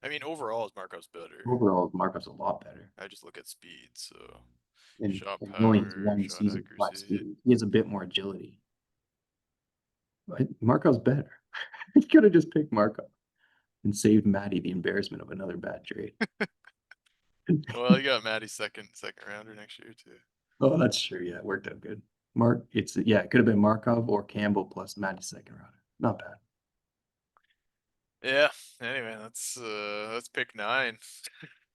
I mean, overall, Markov's better. overall, Markov's a lot better. I just look at speed. So And shot knowing his power, one shot season flat accuracy. speed, he has a bit more agility. But Markov's better. You could have just picked Markov and saved Maddie the embarrassment of another bad trade. Well, you got Maddie's second rounder next year too. Oh, that's true. Yeah, it worked out good. It could have been Markov or Campbell plus Maddie's second rounder. Not bad. Yeah. Anyway, that's pick 9.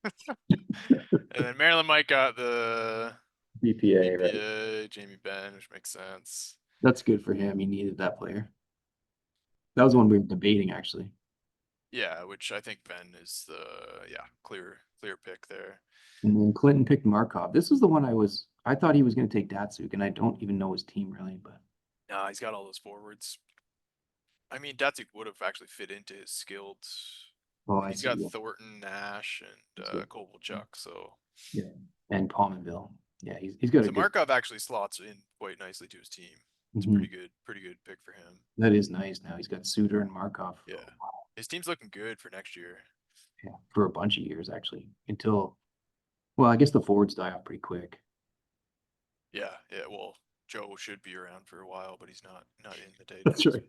And then Maryland Mike got the BPA, right? BPA, Jamie Benn, which makes sense. That's good for him. He needed that player. That was one we were debating actually. Yeah, which I think Ben is the clear pick there. And then Clinton picked Markov. This was the one I thought he was going to take Datsuk, and I don't even know his team really, but Nah, he's got all those forwards. I mean, Datsuk would have actually fit into his skilled. oh, Like I he's see. got Yeah, Thornton, Nash, and that's good. Kovalchuk. So Yeah, and Palmerville. Yeah, he's got a so good. Markov actually slots in quite nicely to his team. It's a Mhm. pretty good pick for him. That is nice. Now he's got Suter and Markov for Yeah, his team's looking good for next year. yeah, for a bunch of years actually. Until well, I guess the forwards die off pretty quick. Yeah. Well, Joe should be around for a while, but he's not in the That's database.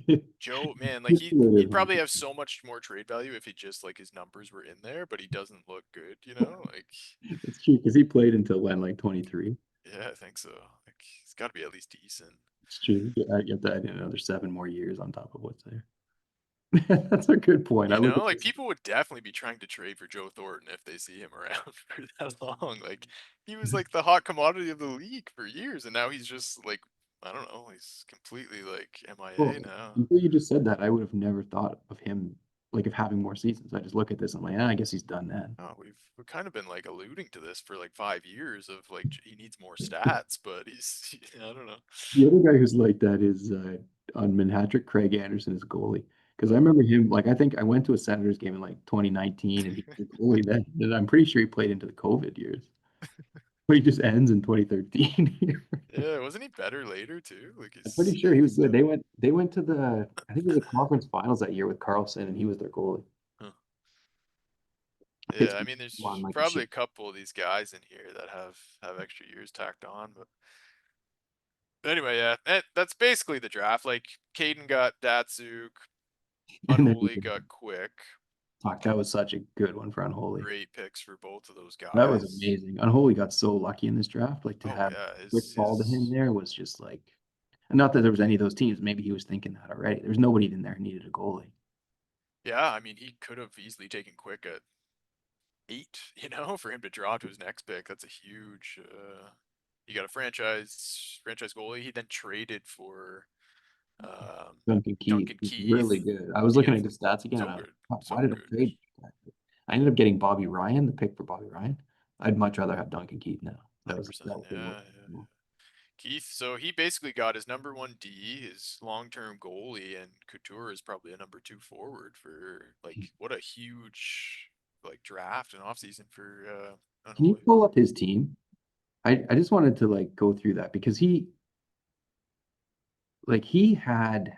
right. Joe, man, like Just the way he'd it probably is. have so much more trade value if he just like his numbers were in there, but he doesn't look good, you know? Like, It's true because he played until when, like 23. yeah, I think so. Like he's got to be at least decent. It's true. Yeah, you have to add in another 7 more years on top of what's there. That's a good point. I You look know, at like this. people would definitely be trying to trade for Joe Thornton if they see him around for that long. Like he was like the hot commodity of the league for years, and now he's just like I don't know, he's completely like MIA Well, now. until you just said that, I would have never thought of him like of having more seasons. I just look at this and I'm like, I guess he's done then. Oh, we've kind of been like alluding to this for like 5 years of like he needs more stats, but he's I don't know. The other guy who's like that is on Manhattan, Craig Anderson is goalie. Because I remember him, like I think I went to a Senators game in like 2019 and he was a goalie then. And I'm pretty sure he played into the COVID years. But he just ends in 2013. Yeah, wasn't he better later too? Like I'm pretty sure he was he's good. They went to I think it was the conference finals that year with Carlson and he was their goalie. huh. Yeah, I Pittsburgh mean won there's like a probably shit. a couple of these guys in here that have extra years tacked on, but Anyway, yeah, that's basically the draft. Like, Caden got Datsuk, And then Unholy got Quick. fuck, that was such a good one for Unholy. Great picks for both of those That was guys. amazing. Unholy got so lucky in this draft. Like to Oh have yeah, quick his fall to him his there was just like, not that there was any of those teams. Maybe he was thinking that already. There's nobody in there who needed a goalie. yeah. I mean, he could have easily taken Quick at 8. For him to drop to his next pick. That's a huge. He got a franchise goalie. He then traded for Duncan Keith Duncan was really Keith good. I was to looking get at the stats again. And so I was good, like, why so did I good. trade that? I ended up getting Bobby Ryan, the pick for Bobby Ryan. I'd much rather have Duncan Keith now. That was 100%. that was the Yeah, work. yeah. Keith, so he basically got his number one D, his long-term goalie, and Couture is probably a number two forward for like what a huge like draft and offseason for Can you Unholy. pull up his team? I just wanted to like go through that because he had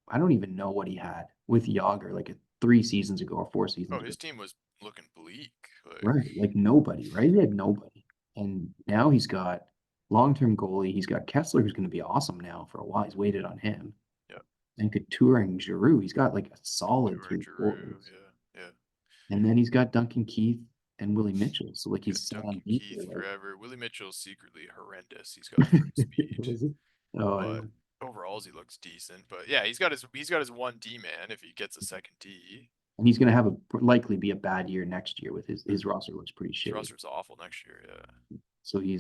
I don't even know what he had with Yager like 3 seasons ago or 4 seasons Oh, ago. his team was looking bleak. Like, Right. Like nobody, right? He had nobody. And now he's got long-term goalie. He's got Kessler, who's going to be awesome now for a while. He's waited on him. yeah, And Couture and Giroux. He's got like a solid Couture and three Giroux. forwards. Yeah, yeah. And then he's got Duncan Keith and Willie Mitchell. So like Got he's set on Duncan deep Keith there. Like forever. Willie Mitchell's secretly horrendous. He's got 30 speed, was it? Oh, I but know. overall he looks decent. But yeah, he's got his one D man if he gets a second D. And he's going to have a likely be a bad year next year with Yeah. his roster looks pretty His shitty. roster's awful next year. Yeah, So he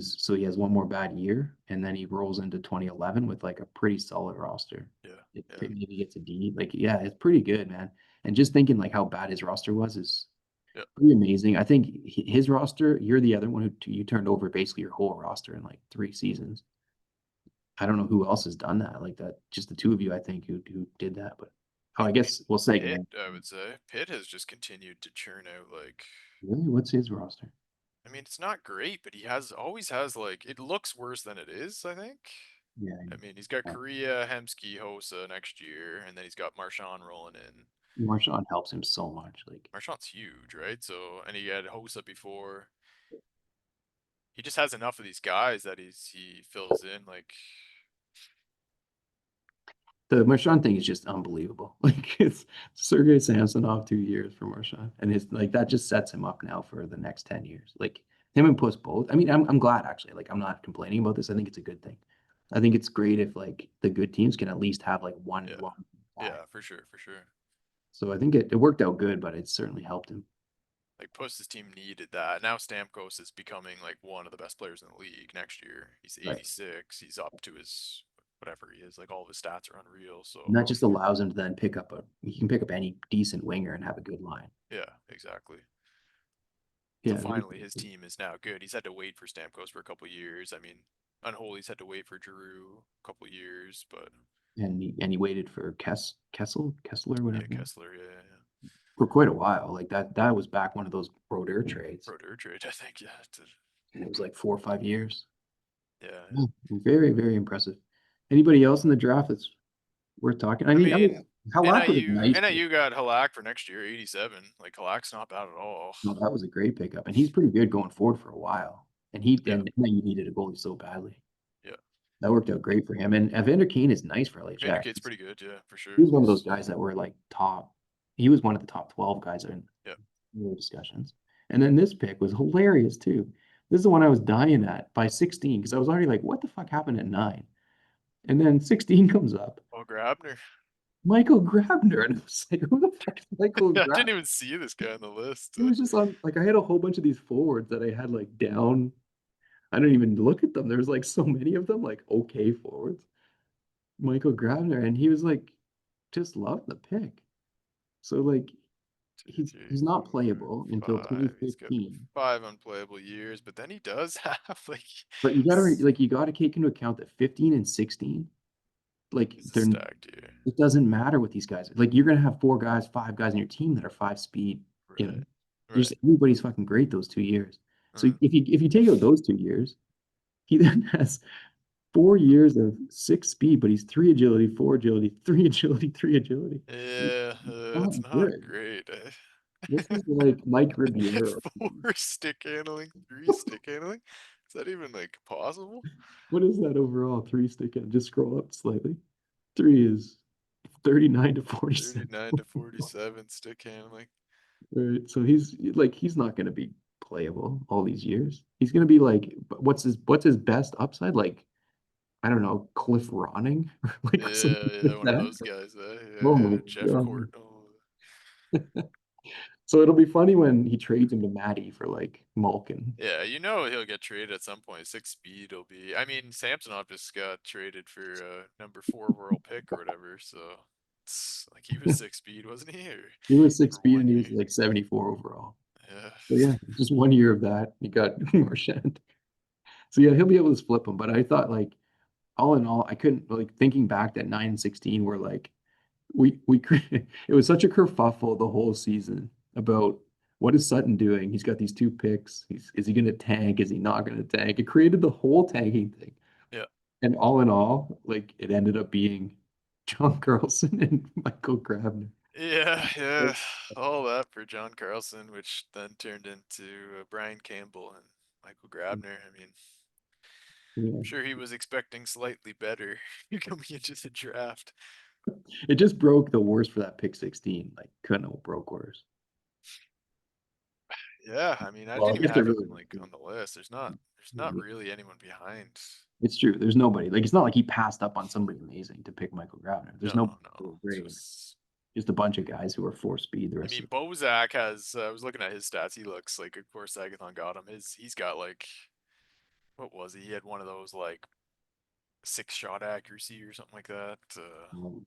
has one more bad year, and then he rolls into 2011 with like a pretty solid roster. yeah, It yeah, maybe gets a D. Like, yeah, it's pretty good, man. And just thinking like how bad his roster was is yeah. pretty amazing. I think his roster, you're the other one who you turned over basically your whole roster in like 3 seasons. I don't know who else has done that like that. Just the two of you, I think, who did that. But I oh, I mean, guess we'll say Pitt, again. I would say Pitt has just continued to churn out like. Really, what's his roster? I mean, it's not great, but he has always has like it looks worse than it is. I think. Yeah, I mean, he's got yeah. Korea, Hemsky, Hossa next year, and then he's got Marchand rolling in. Marchand helps him so much. Like Marchand's huge, right? So, and he had Hossa before. He just has enough of these guys that he fills in. Like, the Marchand thing is just unbelievable. Like it's Sergei Samsonov 2 years for Marchand, and his like that just sets him up now for the next 10 years. Like him and Puss both. I mean, I'm glad actually. Like I'm not complaining about this. I think it's a good thing. I think it's great if like the good teams can at least have like one yeah, long guy. yeah, for sure, for sure. So I think it worked out good, but it certainly helped him. Like Puss's team needed that. Now Stamkos is becoming like one of the best players in the league next year. He's Right. 86. He's up to his whatever he is. Like all of his stats are unreal. And So that just allows him to then pick up a he can pick up any decent winger and have a good line. yeah, exactly. So Yeah. finally his team is now good. He's had to wait for Stamkos for a couple years. I mean, Unholy's had to wait for Giroux a couple years, but And he waited for Kessler, yeah, whatever. Kessler, yeah, yeah. For quite a while. Like that was back one of those Brodeur trades. Brodeur trade, I think, yeah. And it was like 4 or 5 years. Yeah, yeah. Yeah, very, very impressive. Anybody else in the draft that's worth talking? I I mean, mean, Halak was a nice pick. NIU got Halak for next year, 87. Like Halak's not bad at all. No, that was a great pickup, and he's pretty good going forward for a while. And he Yeah, and then you needed a goalie so badly. yeah. That worked out great for him. And Evander Kane is nice for LHX. Vanderkate's pretty good, yeah, for He sure. was one of those guys that were like top. He was one of the top 12 guys in Yeah. the discussions. And then this pick was hilarious too. This is the one I was dying at by 16 because I was already like, what the fuck happened at 9? And then 16 comes up. Oh, Grabner. Michael Grabner. And I was like, who the fuck is Michael I Grabner? didn't even see this guy on the list. It was just on like I had a whole bunch of these forwards that I had like down. I don't even look at them. There's like so many of them, like okay forwards. Michael Grabner, and he was like just loved the pick. So like Two, three, he's not four, playable until five. He's got 2015. 5 unplayable years, but then he does have like But you gotta take into account that 15 and 16, like he's a they're stacked year. it doesn't matter what these guys are. Like you're gonna have 4 guys, 5 guys in your team that are 5 speed. You know, Right. just Right. everybody's fucking great those 2 years. So Uh, if you take out those 2 years, he then has 4 years of 6 speed, but he's 3 agility, 4 agility, 3 agility, 3 agility. yeah, Not it's not good. great. This is like Mike Ribeiro. Four stick handling, three stick handling. Is that even like possible? What is that overall? Three stick and just scroll up slightly. Three is 39 to 47. 39 to 47 stick handling. Right. So he's not gonna be playable all these years. He's gonna be like what's his best upside? Like, I don't know, Cliff Ronning or like Yeah, something yeah, like one of that. those guys. Oh Yeah, my yeah, Jeff God. Court. Oh, So it'll be funny when he trades him to Matty for like Malkin. yeah, you know he'll get traded at some point. 6 speed will be. I mean, Samsonov just got traded for number 4 overall pick or whatever. So it's like he was 6 speed, wasn't he? Or He was six for speed one and he year. was like 74 overall. Yeah. So yeah, just 1 year of that, you got Marchand. So yeah, he'll be able to flip him. But I thought like all in all, I couldn't like thinking back that 9 and 16 were like we it was such a kerfuffle the whole season about what is Sutton doing? He's got these two picks. Is he going to tank? Is he not going to tank? It created the whole tanking thing. Yeah. And all in all, like it ended up being John Carlson and Michael Grabner. Yeah, yeah, all that for John Carlson, which then turned into Brian Campbell and Michael Grabner. I mean, I'm Yeah. sure he was expecting slightly better coming into the draft. It just broke the worst for that pick 16. Like couldn't have broke worse. Yeah, I mean, I Well, I didn't even guess they're have him really like on the list. There's not really anyone behind. it's true. There's nobody. Like it's not like he passed up on somebody amazing to pick Michael Grabner. There's No, no no, great. just Just a bunch of guys who are 4 speed the I rest mean, of Bozak has. I was looking at his stats. He looks like, of course, Agathon got him. He's got like, what was he? He had one of those like 6 shot accuracy or something like that. them.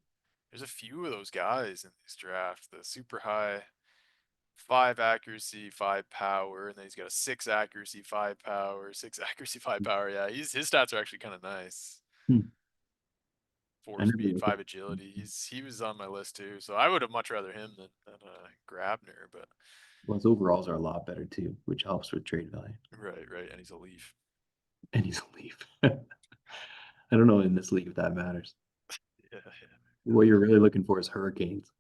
There's a few of those guys in this draft. The super high 5 accuracy, 5 power, and then he's got a 6 accuracy, 5 power, 6 accuracy, 5 power. Yeah, his stats are actually kind of nice. Hmm. Four I never speed, look at 5 agility. He was on my list too. So I would have much rather him than Grabner, but well, his overalls are a lot better too, which helps with trade value. right, right, and he's a Leaf. And he's a Leaf. I don't know in this league if that matters. Yeah, What you're really looking for is Hurricanes.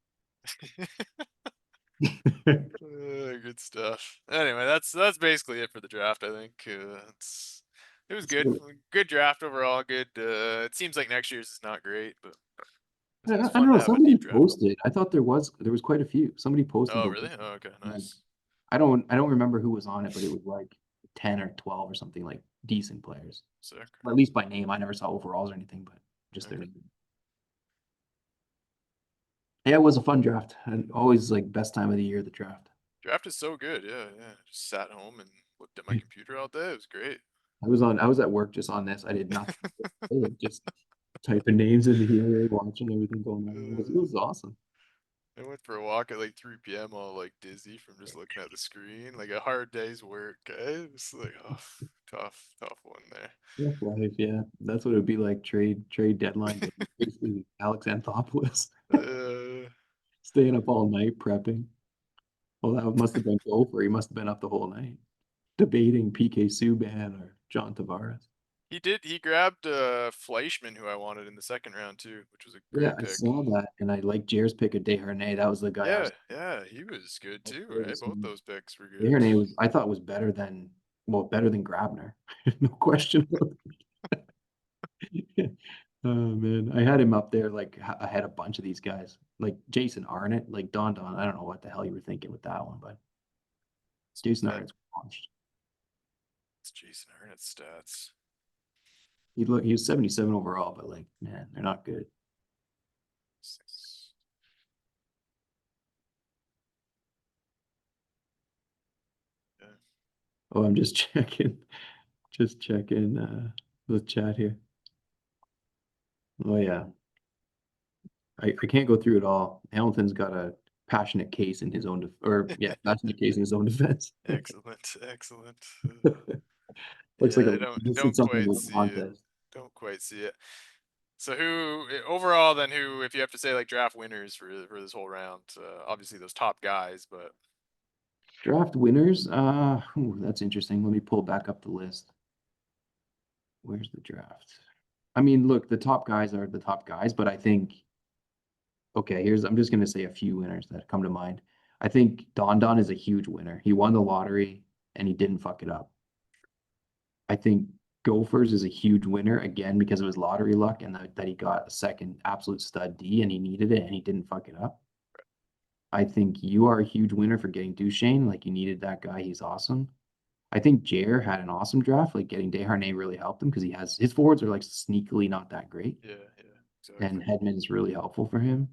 yeah. Good stuff. Anyway, that's basically it for the draft. I think it was good. So, Good draft overall. Good. It seems like next year's is not great, but it's I don't fun to know. have a Somebody deep draft. posted. I thought there was quite a few. Somebody posted Oh, the really? list. Oh, okay, Like, nice. I don't remember who was on it, but it was like 10 or 12 or something like decent players. Sick. Or at least by name. I never saw overalls or anything, but just their Okay. name. Yeah, it was a fun draft. And always like best time of the year, the draft. Draft is so good. Yeah, yeah. Just sat home and looked at my computer all day. It was great. I was at work just on this. I did nothing. Just typing names into here, watching everything going on. It was awesome. I went for a walk at like 3 p.m. all like dizzy from just looking at the screen. Like a hard day's work. Eh? It's like, oh, tough one there. Rough life, yeah. That's what it would be like trade deadline day. Basically, Alex Anthopoulos Uh, staying up all night prepping. Well, that must have been Gopher. He must have been up the whole night debating PK Subban or John Tavares. he did. He grabbed Fleischman, who I wanted in the second round too, which was a Yeah, great I pick. saw that, and I like Jair's pick of Desharnais. That was the guy I Yeah, was. yeah, he was good too, right? Curious. Both those picks were good. Desharnais was I thought was better than better than Grabner, no question. Oh man, I had him up there like I had a bunch of these guys, like Jason Arnott, like Don. I don't know what the hell you were thinking with that one, but Jason That Arnott's launched. it's Jason Arnott's stats. He was 77 overall, but like man, they're not good. Six. Yeah. Oh, I'm just checking the chat here. Oh yeah, I can't go through it all. Hamilton's got a passionate case in his own passionate case in his own defense. Excellent, excellent. Looks like Yeah, a I don't this is don't something quite like a see it. contest. Don't quite see it. So overall then who if you have to say like draft winners for this whole round, obviously those top guys, but Draft winners. That's interesting. Let me pull back up the list. Where's the draft? I mean, look, the top guys are the top guys, but I think okay, I'm just gonna say a few winners that come to mind. I think Don is a huge winner. He won the lottery and he didn't fuck it up. I think Gophers is a huge winner again because of his lottery luck and that he got a second absolute stud D and he needed it and he didn't fuck it up. I think you are a huge winner for getting Duchesne. Like you needed that guy. He's awesome. I think Jair had an awesome draft. Like getting Desharnais really helped him because he has his forwards are like sneakily not that great. Yeah, yeah, And exactly. Hedman's really helpful for him.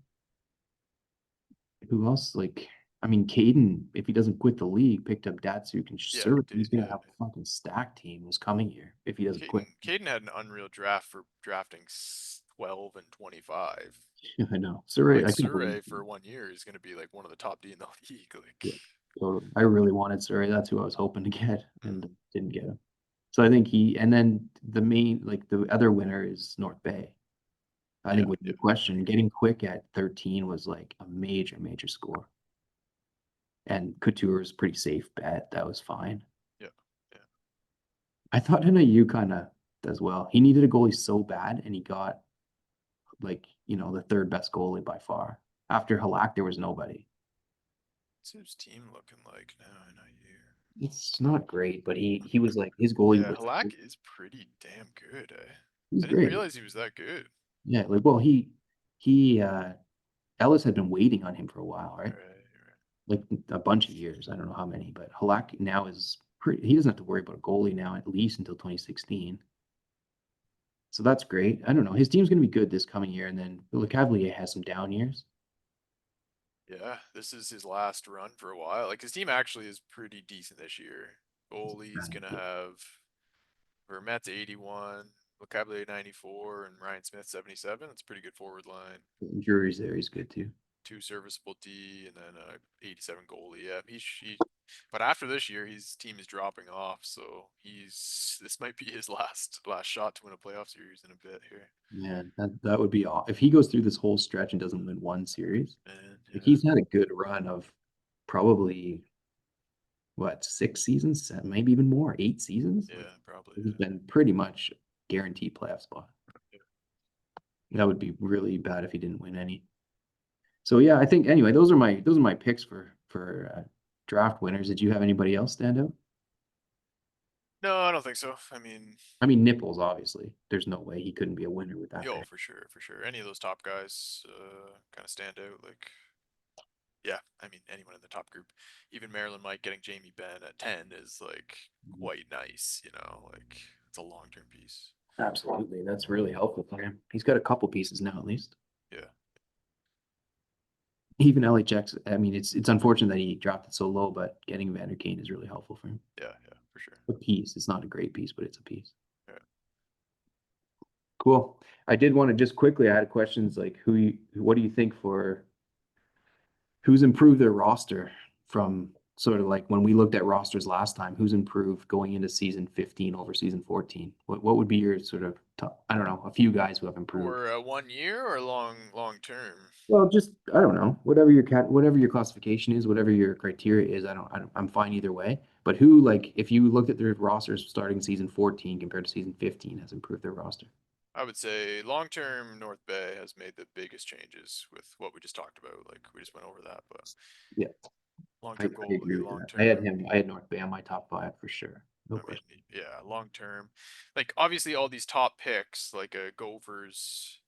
Who else? Like, I mean, Caden, if he doesn't quit the league, picked up Datsuk and Yeah, Serve. He's gonna yeah. have a fucking stack team this coming year if he doesn't quit. Caden had an unreal draft for drafting 12 and 25. I know. Surrey, Like I couldn't believe Surrey it. for 1 year is going to be like one of the top D in the league. Like, Yeah, totally. I really wanted Surrey. That's who I was hoping to get mm, and didn't get him. So I think he, and then the main, like the other winner is North Bay. I yeah, think with yeah, the for question, sure. getting Quick at 13 was like a major, major score. And Couture is pretty safe bet. That was fine. Yeah, yeah. I thought NIU kind of does well. He needed a goalie so bad, and he got like, the third best goalie by far. After Halak, there was nobody. What's his team looking like now in a year? It's not great, but he was like his goalie Yeah, was Halak is pretty damn good. he's I didn't great. realize he was that good. Yeah, like well he Ellis had been waiting on him for a while, right? Right. Like a bunch of years. I don't know how many, but Halak now is pretty he doesn't have to worry about a goalie now at least until 2016. So that's great. I don't know. His team's gonna be good this coming year, and then Le Cavalier has some down years. Yeah, this is his last run for a while. Like his team actually is pretty decent this year. Goalie's gonna have Vermette's 81, Vocabulary 94, and Ryan Smith 77. That's a pretty good forward line. Jury's there, he's good too. Two serviceable D, and then 87 goalie. Yeah, but after this year, his team is dropping off, so this might be his last shot to win a playoff series in a bit here. Man, that would be if he goes through this whole stretch and doesn't win one series. And Like yeah, he's had a good run of probably what 6 seasons, maybe even more, 8 seasons. Like yeah, probably. he's been pretty much guaranteed playoff spot. Yeah. That would be really bad if he didn't win any. So yeah, I think anyway, those are my picks for draft winners. Did you have anybody else stand out? No, I don't think so. I mean, I mean, Nipples, obviously. There's no way he couldn't be a winner with that yo, pick. for sure, for sure. Any of those top guys, kind of stand out. Like, yeah, I mean, anyone in the top group, even Maryland Mike getting Jamie Benn at 10 is like quite nice. Like it's a long-term piece. Absolutely. That's really helpful for him. He's got a couple pieces now at least. Yeah, Even LHX, I mean, it's unfortunate that he dropped it so low, but getting Vander Kane is really helpful for him. yeah, for sure. A piece. It's not a great piece, but it's a piece. Yeah. Cool. I did want to just quickly, I had questions like what do you think for who's improved their roster from sort of like when we looked at rosters last time, who's improved going into season 15 over season 14? What would be your sort of top, I don't know, a few guys who have improved? For 1 year or long term? Well, just I don't know, whatever your classification is, whatever your criteria is, I'm fine either way. But who like if you looked at their rosters starting season 14 compared to season 15 has improved their roster? I would say long term North Bay has made the biggest changes with what we just talked about. Like we just went over that, but Yeah, long I term agree goalie, with long that. term. I had North Bay on my top five for sure. No I mean, question. yeah, long term. Like obviously all these top picks, like Gophers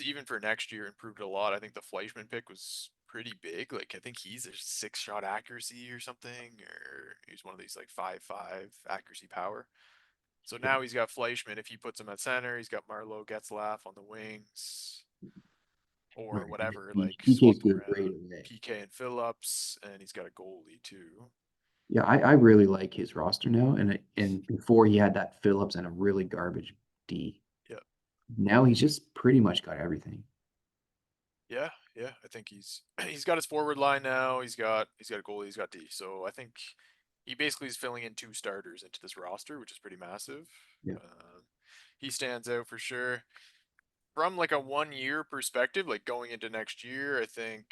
even for next year improved a lot. I think the Fleischman pick was pretty big. Like I think he's a 6 shot accuracy or something, or he's one of these like 5-5 accuracy power. So Yeah, now he's got Fleischman. If he puts him at center, he's got Marlowe Getzlaff on the wings or right. whatever. Like PK's swap them good right around. away. PK and Phillips, and he's got a goalie too. Yeah, I really like his roster now, and before he had that Phillips and a really garbage D. Yeah, Now he's just pretty much got everything. yeah. I think he's got his forward line now. He's got a goalie. He's got D. So I think he basically is filling in 2 starters into this roster, which is pretty massive. Yeah. He stands out for sure. From like a 1 year perspective, like going into next year, I think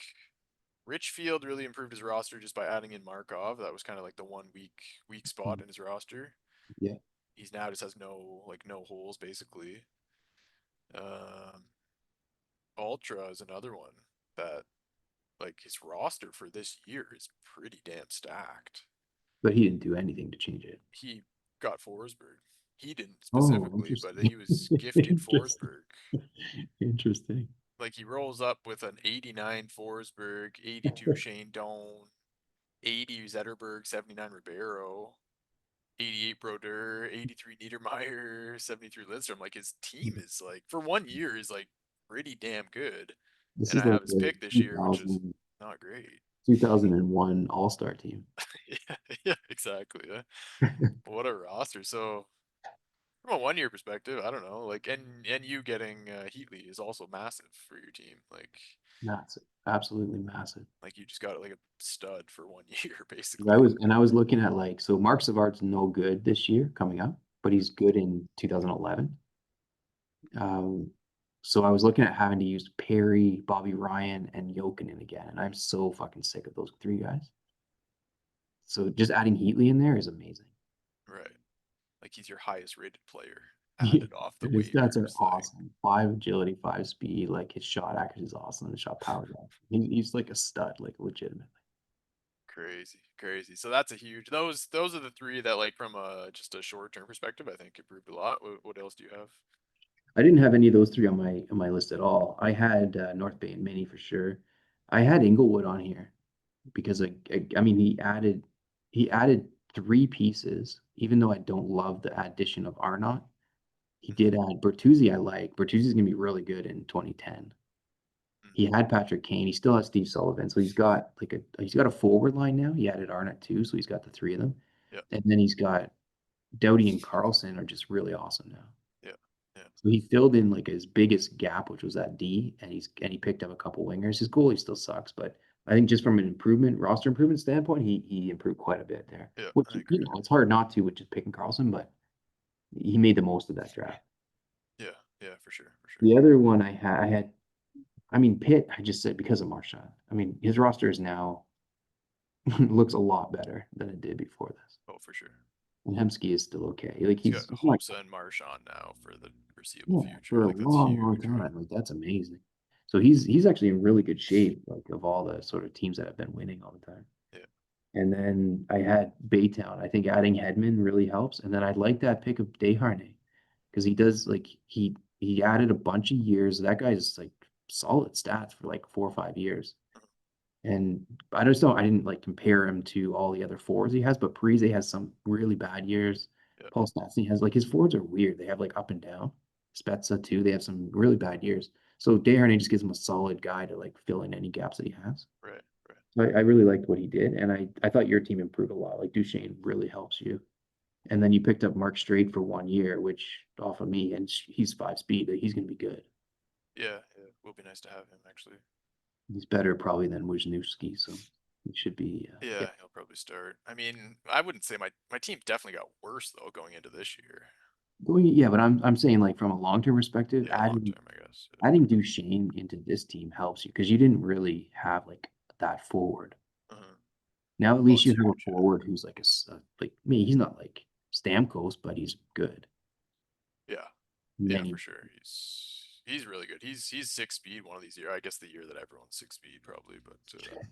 Richfield really improved his roster just by adding in Markov. That was kind of like the one weak spot in his roster. Yeah. He's now just has no holes basically. Um, Ultra is another one that like his roster for this year is pretty damn stacked. But he didn't do anything to change it. He got Forsberg. He didn't Oh, specifically, but interesting. he was gifted Interesting. Forsberg. Interesting. Like he rolls up with an 89 Forsberg, 82 Shane Doan, 80 Zetterberg, 79 Ribeiro, 88 Brodeur, 83 Niedermeyer, 73 Lidstrom. Like his team is like for 1 year is like pretty damn good. This And is I like have his the pick this year, which is 2000, not great. 2001 All-Star team. Yeah, yeah, exactly. Yeah. What a roster. So from a 1 year perspective, I don't know. Like and you getting Heatley is also massive for your team. Massive. Absolutely massive. Like you just got like a stud for 1 year, 'Cause I basically. was and I was looking at like so Mark Savard's no good this year coming up, but he's good in 2011. Um, so I was looking at having to use Perry, Bobby Ryan, and Jokinen again, and I'm so fucking sick of those three guys. So just adding Heatley in there is amazing. Right. Like he's your highest rated player Yeah, added off the his stats are waivers. Like awesome. Five agility, five speed. Like his shot accuracy is awesome. The shot power is awesome. He's like a stud, like legitimately. crazy, crazy. So that's a huge. Those are the three that like from a just a short term perspective, I think improved a lot. What else do you have? I didn't have any of those three on my list at all. I had North Bay and Mini for sure. I had Inglewood on here because I mean he added three pieces. Even though I don't love the addition of Arnott, he Mhm, did add Bertuzzi. I like Bertuzzi's gonna be really good in 2010. mhm. He had Patrick Kane. He still has Steve Sullivan, so he's got a forward line now. He added Arnott too, so he's got the three of them, Yeah, and then he's got Doughty and Carlson are just really awesome now. yeah, yeah, So he filled in like his biggest gap, which was that D, and he picked up a couple wingers. His goalie still sucks, but I think just from an roster improvement standpoint, he improved quite a bit there. yeah. Which I agree. it's hard not to with just picking Carlson, but he made the most of that draft. Yeah, yeah, for sure, for sure. The other one I mean Pitt. I just said because of Marchand. I mean his roster is now looks a lot better than it did before this. Oh, for sure. And Hemsky is still okay. Like He's got he's not Hossa and Marchand now for the foreseeable yeah, future. for a Like that's long, long huge, right? time. Like that's amazing. So he's actually in really good shape, like of all the sort of teams that have been winning all the time. Yeah. And then I had Baytown. I think adding Hedman really helps. And then I like that pick of Desharnais because he does like he added a bunch of years. That guy's like solid stats for like 4 or 5 years. Mhm. And I didn't like compare him to all the other forwards he has, but Parise has some really bad years. Yeah. Paul Stastny has like his forwards are weird. They have like up and down. Spezza too. They have some really bad years. So Desharnais just gives him a solid guy to like fill in any gaps that he has. Right. Right. So I really liked what he did, and I thought your team improved a lot. Like Duchesne really helps you, and then you picked up Mark Straight for 1 year, which off of me, and he's five speed. He's gonna be good. Yeah. Yeah. Will be nice to have him actually. He's better probably than Wisniewski, so he should be. Yeah. Yeah, he'll probably start. I mean, I wouldn't say my team definitely got worse though going into this year. Yeah, but I'm saying like from a long-term perspective, Yeah, long adding term, I guess. adding Duchesne into this team helps you because you didn't really have like that forward. Yeah. Uh-huh. Now at Oh, least it's you have a huge. Yeah. forward who's like like me. He's not like Stamkos, but he's good. Yeah. And Yeah, then for sure. He's really good. He's 6 speed one of these years. I guess the year that everyone's 6 speed probably, but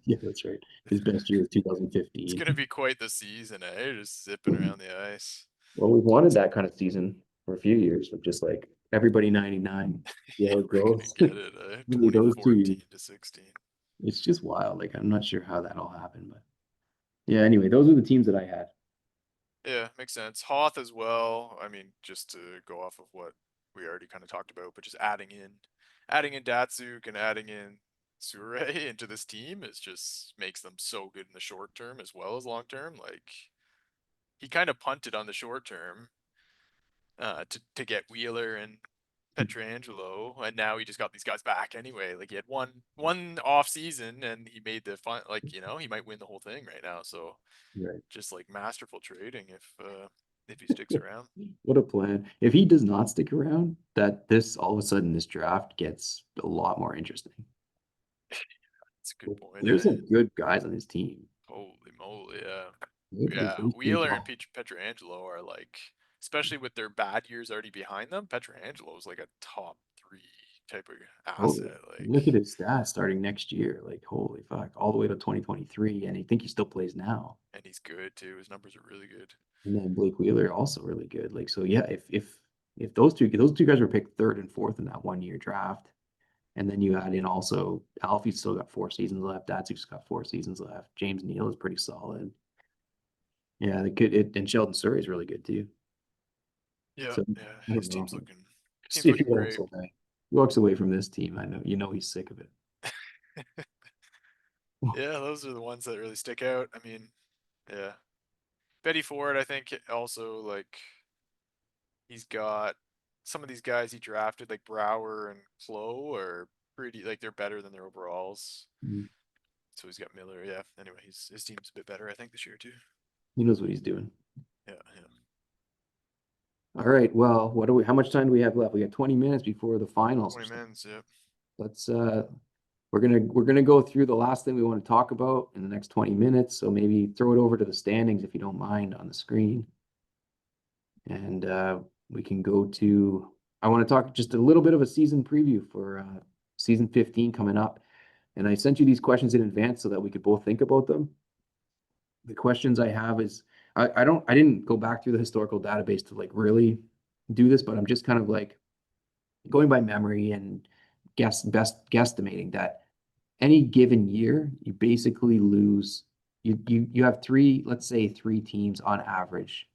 yeah, that's right. His best year was it's 2015. gonna be quite the season, eh? Just zipping around the ice. Well, we've wanted that kind of season for a few years of just like everybody 99. See Yeah, how it we're gonna goes. get it, eh? Really, those 2 years. 2014 to 16. It's just wild. Like I'm not sure how that all happened, but yeah. Anyway, those are the teams that I had. Yeah, makes sense. Hoth as well. I mean, just to go off of what we already kind of talked about, but just adding in Datsuk and adding in Sure into this team is just makes them so good in the short term as well as long term. Like he kind of punted on the short term to get Wheeler and Petrangelo, and now he just got these guys back anyway. Like he had one off season, and he made the fun. Like he might win the whole thing right now. So Right. just like masterful trading if he sticks around. What a plan. If he does not stick around, that this all of a sudden this draft gets a lot more interesting. That's a good point. There's Eh? some good guys on his team. Holy moly, yeah, Like yeah. those Wheeler and people. Petrangelo are like, especially with their bad years already behind them. Petrangelo is like a top type of Totally. asset. Like, Look at his stats starting next year. Like, holy fuck, all the way to 2023. And I think he still plays now. and he's good too. His numbers are really good. And then Blake Wheeler also really good. Like, so yeah, if those two guys were picked third and fourth in that 1 year draft, and then you add in also Alfie's still got 4 seasons left. Datsyuk's got 4 seasons left. James Neal is pretty solid. Yeah, and Sheldon Surrey is really good too. Yeah, So yeah, I his don't know. team's See if he looking walks great. away. He walks away from this team. I know he's sick of it. Yeah, those are the ones that really stick out. I mean, yeah. Betty Ford, I think also like he's got some of these guys he drafted like Brower and Klo are pretty like they're better than their overalls. Mm. So he's got Miller. Yeah. Anyway, his team's a bit better, I think, this year too. He knows what he's doing. Yeah, yeah. All right. Well, how much time do we have left? We got 20 minutes before the finals or 20 something. minutes. Yeah. Let's we're gonna go through the last thing we want to talk about in the next 20 minutes. So maybe throw it over to the standings if you don't mind on the screen. And we can go to I want to talk just a little bit of a season preview for season 15 coming up. And I sent you these questions in advance so that we could both think about them. The questions I have is I didn't go back through the historical database to like really do this, but I'm just kind of like going by memory and best guesstimating that any given year you basically lose you have let's say three teams on average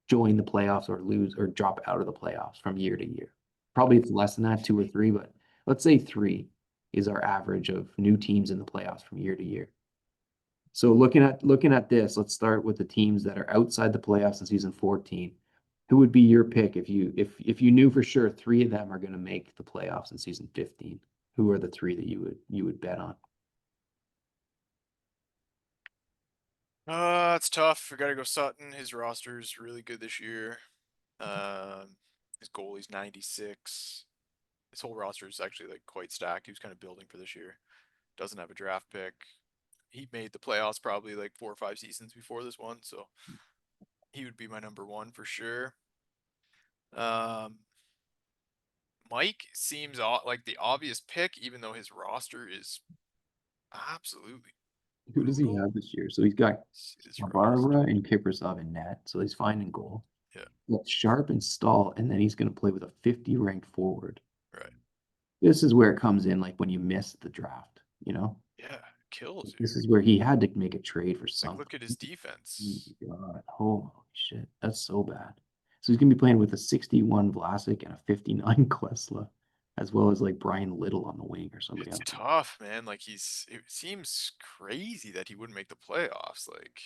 join the playoffs or lose or drop out of the playoffs from year to year. Probably it's less than that, two or three, but let's say three is our average of new teams in the playoffs from year to year. So looking at this, let's start with the teams that are outside the playoffs in season 14. Who would be your pick if you knew for sure three of them are going to make the playoffs in season 15? Who are the three that you would bet on? It's tough. We gotta go Sutton. His roster's really good this year. His goalie's 96. His whole roster is actually like quite stacked. He was kind of building for this year. Doesn't have a draft pick. He made the playoffs probably like 4 or 5 seasons before this one, so he would be my number one for sure. Um, Mike seems like the obvious pick, even though his roster is absolutely Who does he brutal. have this year? So he's got See this roster. Barbara and Kiprasov in net, so he's fine in goal. Yeah, Got Sharp and Stahl, and then he's going to play with a 50 ranked forward. right. This is where it comes in, like when you miss the draft, you know? Yeah, kills you. This is where he had to make a trade for Like, something. look at his Oh defense. my God. Holy shit. That's so bad. So he's gonna be playing with a 61 Vlasic and a 59 Klesla, as well as like Brian Little on the wing or somebody It's on the wing. tough, man. Like it seems crazy that he wouldn't make the playoffs. Like,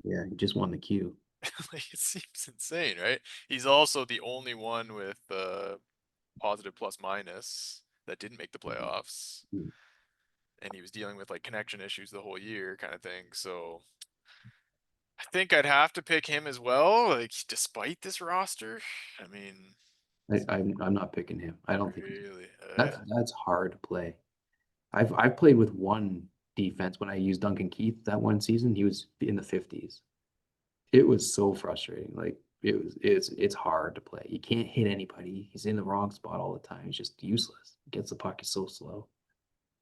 Yeah, he just won the Q. like it seems insane, right? He's also the only one with positive plus minus that didn't make the playoffs, and he was dealing with like connection issues the whole year, kind of thing. So I think I'd have to pick him as well. Like, despite this roster, I mean, I'm not picking him. I don't think really, that's hard to play. I've played with one defense when I used Duncan Keith that one season. He was in the 50s. It was so frustrating. Like it's hard to play. You can't hit anybody. He's in the wrong spot all the time. He's just useless. Gets the puck is so slow.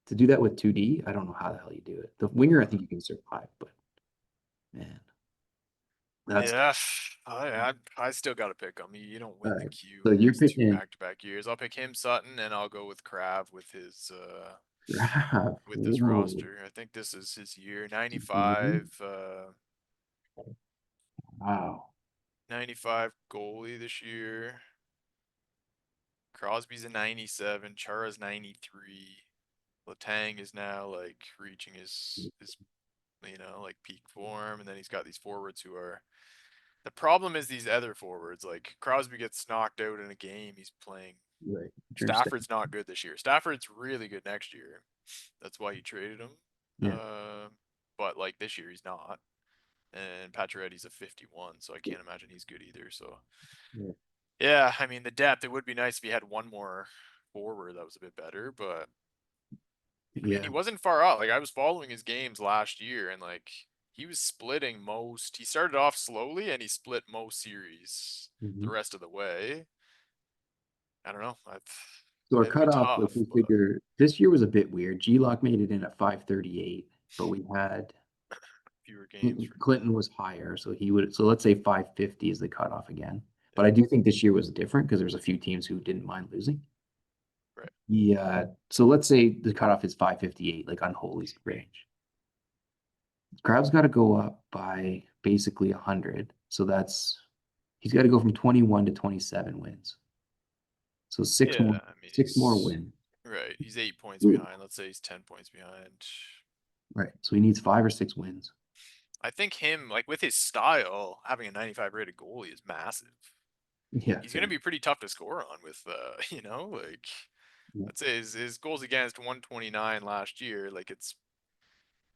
To do that with 2D, I don't know how the hell you do it. The winger, I think you can survive, but man, that's yeah. I still got to pick him. You don't all win the right. Q So and you're lose two picking back-to-back years. I'll pick him, Sutton, and I'll go with Krav Rav. with this Whoa. roster. I think this is his year. Mhm. 95 Wow. 95 goalie this year. Crosby's a 97, Chara's 93. Letang is now like reaching his like peak form, and then he's got these forwards who are the problem is these other forwards. Like Crosby gets knocked out in a game, he's playing. Right. Stafford's not good this year. Stafford's really good next year. That's why he traded him. Yeah. But like this year he's not. And Pacioretty's a 51, so I can't imagine he's good either. So Yeah. yeah, I mean the depth. It would be nice if he had one more forward that was a bit better, but I mean, he Yeah. wasn't far out. Like I was following his games last year, and like he was splitting most. He started off slowly, and he split most series the Mhm. rest of the way. I don't know. So our It'd be cutoff, like tough, we but figure this year was a bit weird. G-Lock made it in at 538, but we had fewer games for Clinton Clinton. was higher, so he would, so let's say 550 is the cutoff again. But Yeah, I do think this year was different because there's a few teams who didn't mind losing. right. Yeah, so let's say the cutoff is 558, like unholy's range. Crab's got to go up by basically 100. So that's he's got to go from 21 to 27 wins. So Yeah, I mean six more he's wins. right. He's 8 points behind. Let's say he's 10 points behind. Right. So he needs 5 or 6 wins. I think him, like with his style, having a 95 rated goalie is massive. Yeah, He's for gonna be pretty tough to score on with, like yeah. let's say his goals against 129 last year. Like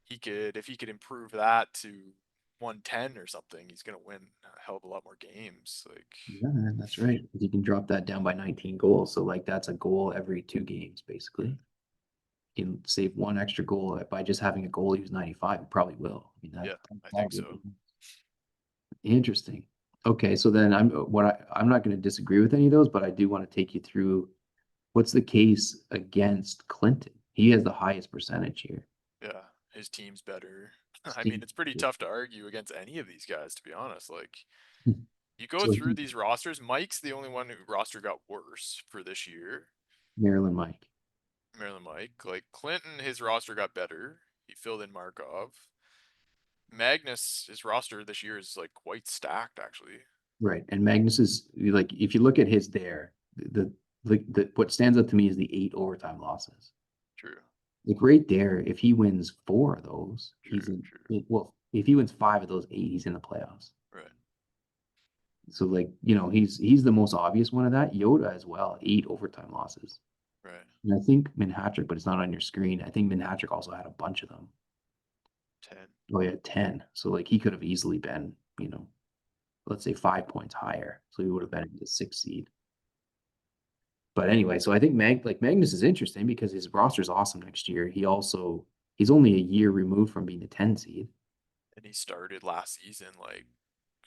he could if he could improve that to 110 or something, he's gonna win a hell of a lot more games. Like Yeah, man, that's right. You can drop that down by 19 goals. So like that's a goal every 2 games, basically. You can save one extra goal by just having a goalie who's 95. You probably will. I mean yeah, I that'll think be so. interesting. Okay, so then I'm not going to disagree with any of those, but I do want to take you through what's the case against Clinton. He has the highest percentage here. Yeah, his team's better. I mean, Steve. it's pretty tough to argue against any of these guys, to be honest. Like Hmm. you go So through these rosters, Mike's the only one who roster got worse for this year. Maryland Mike. Maryland Mike. Like Clinton, his roster got better. He filled in Markov. Magnus, his roster this year is like quite stacked, actually. Right. And Magnus is like if you look at his there, the what stands out to me is the 8 overtime losses. True, Like right there, if he wins 4 of those, he's true, in. true. Well, if he wins 5 of those 8, he's in the playoffs. Right, So like, he's the most obvious one of that. Yoda as well, 8 overtime losses. right. And I think Manhattrick, but it's not on your screen. I think Manhattrick also had a bunch of them. 10. Oh yeah, 10. So like he could have easily been, let's say 5 points higher. So he would have been the 6th seed. But anyway, so I think Magnus is interesting because his roster is awesome next year. He's only a year removed from being a 10 seed. And he started last season like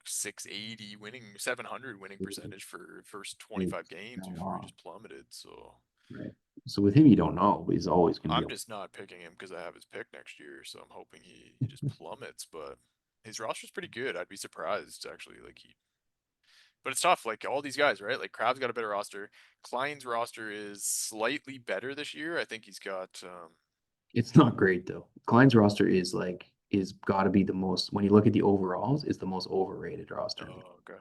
680 winning, 700 winning percentage for first And 25 games fell before he off, just plummeted. So right? So with him, you don't know, but he's always going to I'm be. just not picking him because I have his pick next year. So I'm hoping he just plummets. But his roster's pretty good. I'd be surprised actually. But it's tough. Like all these guys, right? Like Crab's got a better roster. Klein's roster is slightly better this year. I think he's got It's not great though. Klein's roster is got to be the most when you look at the overalls, is the most overrated roster. oh okay.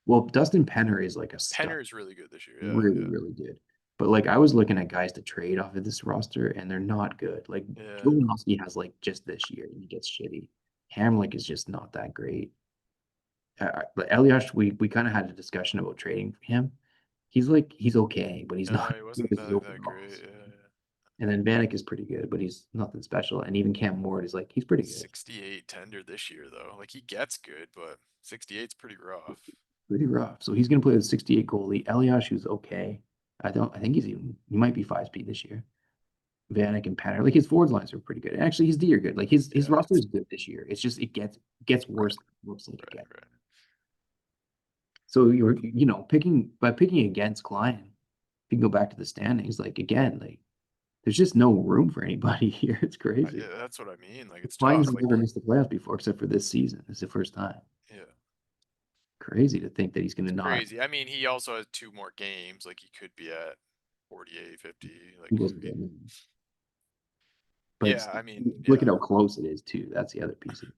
Well, Dustin Penner is like a stud, Penner is really good this year. really, Yeah, really good. But like I was looking at guys to trade off of this roster, and they're not good. Like yeah. Yeah. Jovanovski has like just this year, and he gets shitty. Hamlick is just not that great. But Eliash, we kind of had a discussion about trading for him. He's okay, but he's not No, he as good wasn't as the that great. overalls. Yeah, yeah. And then Vanek is pretty good, but he's nothing special. And even Cam Ward is like he's pretty good. 68 tender this year though. Like he gets good, but 68's pretty rough. Pretty rough. So he's going to play with 68 goalie. Eliash, who's okay. I think he might be 5 speed this year. Vanek and Patter, like his forwards lines are pretty good. And actually, his D are good. Like his Yeah, roster it's is good this year. It's just it gets right, worse than it looks like it right, gets. right. So picking against Klein, you can go back to the standings. Like again, like there's just no room for anybody here. It's crazy. Yeah, that's what I mean. Like it's Klein's tough. Like never missed the playoffs before, except for this season. It's the first time. yeah, Crazy to think that he's going to it's not. crazy. I mean, he also has two more games. Like he could be at 48, 50. He Like wasn't getting. But yeah, I mean, look at yeah, how close it is too. That's the other piece of it.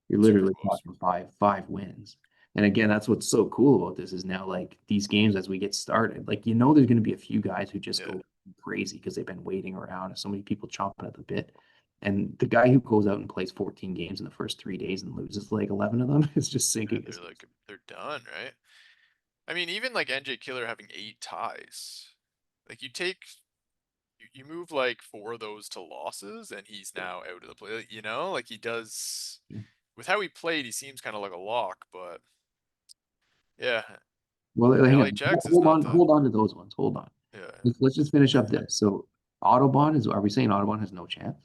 You're super literally close. talking five wins. And again, that's what's so cool about this is now like these games as we get started, like there's going to be a few guys who just Yeah, go crazy because they've been waiting around and so many people chomping at the bit. And the guy who goes out and plays 14 games in the first 3 days and loses like 11 of them is just yeah, sinking his. they're done, right? I mean, even like NJ Killer having 8 ties. Like you move like 4 of those to losses, and he's now out of the play. Like he does with how he played, he seems kind of like a lock. But yeah, Well, hang on. LHX is not the Hold on to those ones. Hold on. yeah. Let's just finish up this. So are we saying Autobahn has no chance?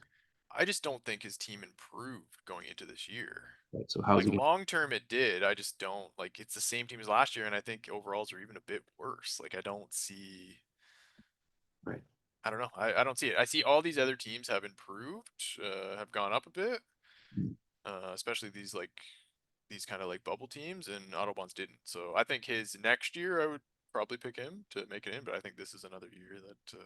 I just don't think his team improved going into this year. Right. So how's Like he going long term, it did. I just don't like it's the same team as last year, and I think overalls are even a bit worse. Like I don't see. Right. I don't know. I don't see it. I see all these other teams have improved, have gone up a bit, Mm. especially these kind of like bubble teams, and Autobahns didn't. So I think his next year, I would probably pick him to make it in, but I think this is another year that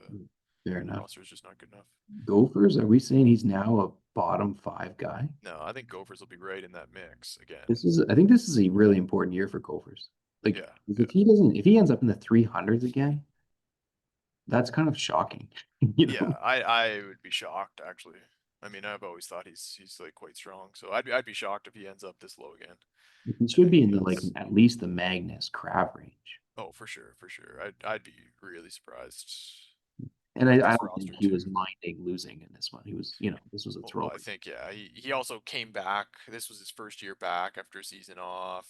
Fair enough. roster is just not good enough. Gophers, are we saying he's now a bottom five guy? No, I think Gophers will be right in that mix again. I think this is a really important year for Gophers. Like, Yeah, yeah, if he ends up in the 300s again, that's kind of shocking, you yeah. know? I would be shocked actually. I mean, I've always thought he's like quite strong, so I'd be shocked if he ends up this low again. He I should think be in the like he's at least the Magnus Crab range. oh for sure, for sure. I'd be really surprised And with I this don't think roster he too. was minding losing in this one. He was, this was a Well, I throwaway. think yeah, he also came back. This was his first year back after a season off.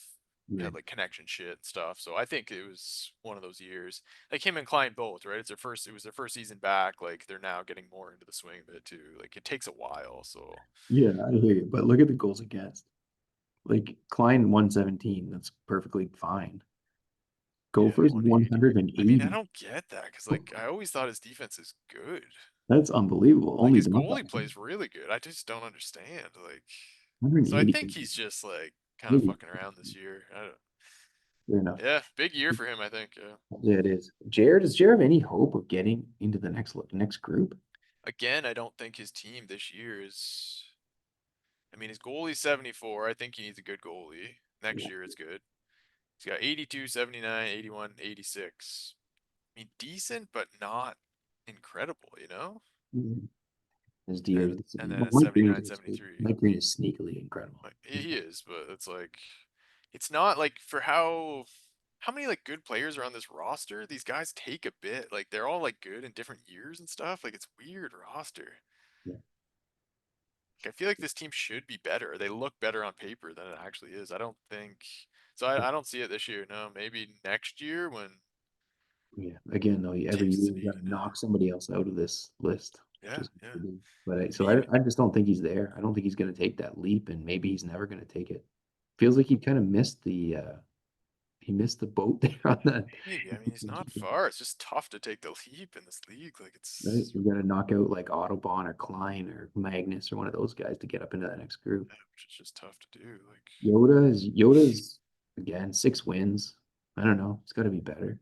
Had Right. like connection shit and stuff. So I think it was one of those years. Like him and Klein both, right? It was their first season back. Like they're now getting more into the swing of it too. Like it takes a while. So Yeah, I hear you. But look at the goals against. Like Klein 117, that's perfectly fine. yeah, Gophers 180. I mean, I 180. don't get that because like I always thought his defense is good. That's unbelievable. Like Only his Don goalie plays really good. I just don't understand. Like, so I 180. think he's just like kind of Maybe. fucking around this year. I don't, Fair enough. yeah, big year for him. I think. Yeah. Yeah, it is. Does Jared have any hope of getting into the next group? Again, I don't think his team this year is. I mean, his goalie's 74. I think he needs a good goalie. Next Yeah. year is good. He's got 82, 79, 81, 86. I mean, decent, but not incredible, you know? Mhm. His And deer. and then a Mike Green 79, is 73. Mike Green is sneakily incredible. Like he is, but it's like it's not like for how many like good players are on this roster? These guys take a bit. Like they're all like good in different years and stuff. Like it's weird roster. Yeah. Like, I feel like this team should be better. They look better on paper than it actually is. I don't think so. I don't see it this year. No, maybe next year when Yeah. Again, though, every teams year just you need. got to knock somebody else out of this list, which Yeah, is yeah. but I mean, even I just don't think he's there. I don't think he's going to take that leap, and maybe he's never going to take it. Feels like he kind of missed he missed the boat there on that. maybe. I mean, he's not far. It's just tough to take the leap in this league. Like Right? it's You got to knock out like Autobahn or Klein or Magnus or one of those guys to get up into that next group. yeah, which is just tough to do. Like Yoda's again 6 wins. I don't know. It's got to be better. tough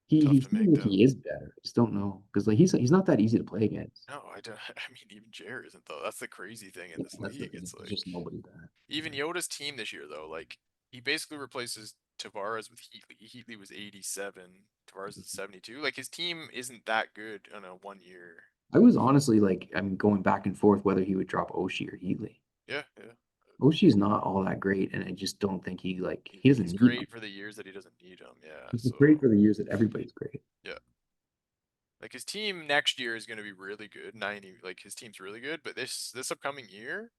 He to seems make like them. he is better. I just don't know because like he's not that easy to play against. No, I don't. I mean, even Jared isn't though. That's the crazy thing in Yeah, this that's the league. thing. It's There's like just nobody that. even Yoda's team this year though. Like he basically replaces Tavares with Heatley. Heatley was 87. Tavares is 72. Like his team isn't that good on a 1 year. I was honestly like I'm going back and forth whether he would drop Oshie or Heatley. Yeah, yeah. Oshie's not all that great, and I just don't think he doesn't He's need him. great for the years that he doesn't need him. Yeah. He's So great for the years that everybody's great. yeah. Like his team next year is going to be really good. 90, like his team's really good, but this upcoming year,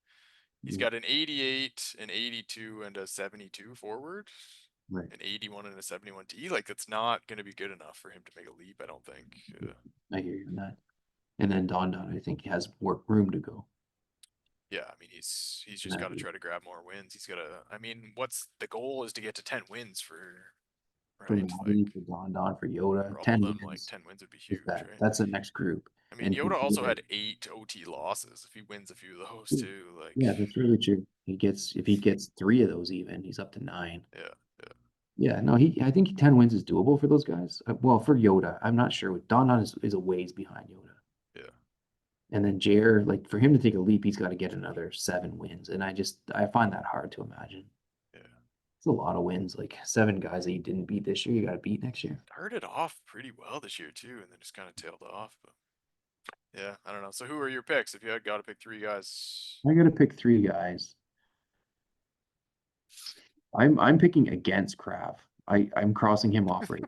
he's Mm, got an 88, an 82, and a 72 forward, right. an 81 and a 71 D. Like that's not going to be good enough for him to make a leap. I don't think. I hear you on that. And then Don I think has work room to go. Yeah, I mean he's just got to And try to grab more wins. He's got to. I mean, what's the goal is to get to 10 wins for for right? Like Maddie, for Don, for Yoda, for all of 10 them, like wins 10 wins would be is huge, right? that's the next group. I mean, And Yoda also had 8 OT losses. If he wins a few of those too, like yeah, that's really true. If he gets 3 of those even, he's up to 9. yeah, yeah, Yeah, no, I think 10 wins is doable for those guys. Well, for Yoda, I'm not sure. Don is a ways behind Yoda. yeah, And then Jair, like for him to take a leap, he's got to get another 7 wins. And I find that hard to imagine. yeah. It's a lot of wins, like 7 guys that you didn't beat this year, you got to beat next year. Started off pretty well this year too, and then just kind of tailed off. But yeah, I don't know. So who are your picks? If you had got to pick 3 guys, I got to pick 3 guys. I'm picking against Krav. I'm crossing him off right.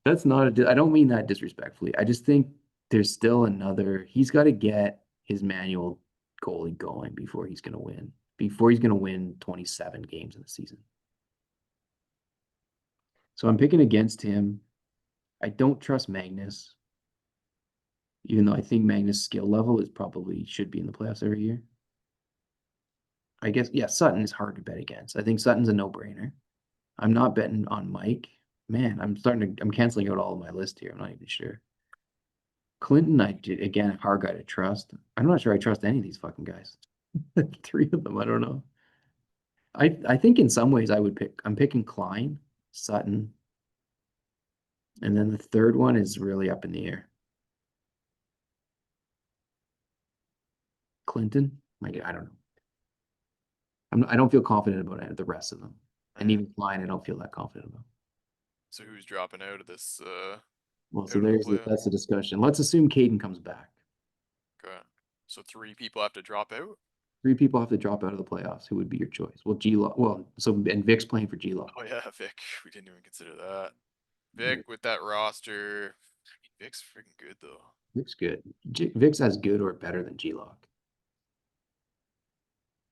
That's not I don't mean that disrespectfully. I just think there's still he's got to get his manual goalie going before he's going to win. Before he's going to win 27 games in the season. So I'm picking against him. I don't trust Magnus, even though I think Magnus' skill level is probably should be in the playoffs every year. I guess, yeah, Sutton is hard to bet against. I think Sutton's a no-brainer. I'm not betting on Mike. man, I'm canceling out all of my list here. I'm not even sure. Clinton, I did again, a hard guy to trust. I'm not sure I trust any of these fucking guys. Three of them, I don't know. I think in some ways I'm picking Klein, Sutton, and then the third one is really up in the air. Clinton, like I don't know. I don't feel confident about any of the rest of them. And Eh. even Klein, I don't feel that confident about. So who's dropping out of this, Well, so out of the that's playoffs? the discussion. Let's assume Caden comes back. Okay. So three people have to drop out? Three people have to drop out of the playoffs. Who would be your choice? Well, G Lock. Well, so and Vic's playing for G Lock. Oh yeah, Vic. We didn't even consider that. Vic with that roster. I mean, Vic's freaking good though. Vic's good. Vic's as good or better than G Lock.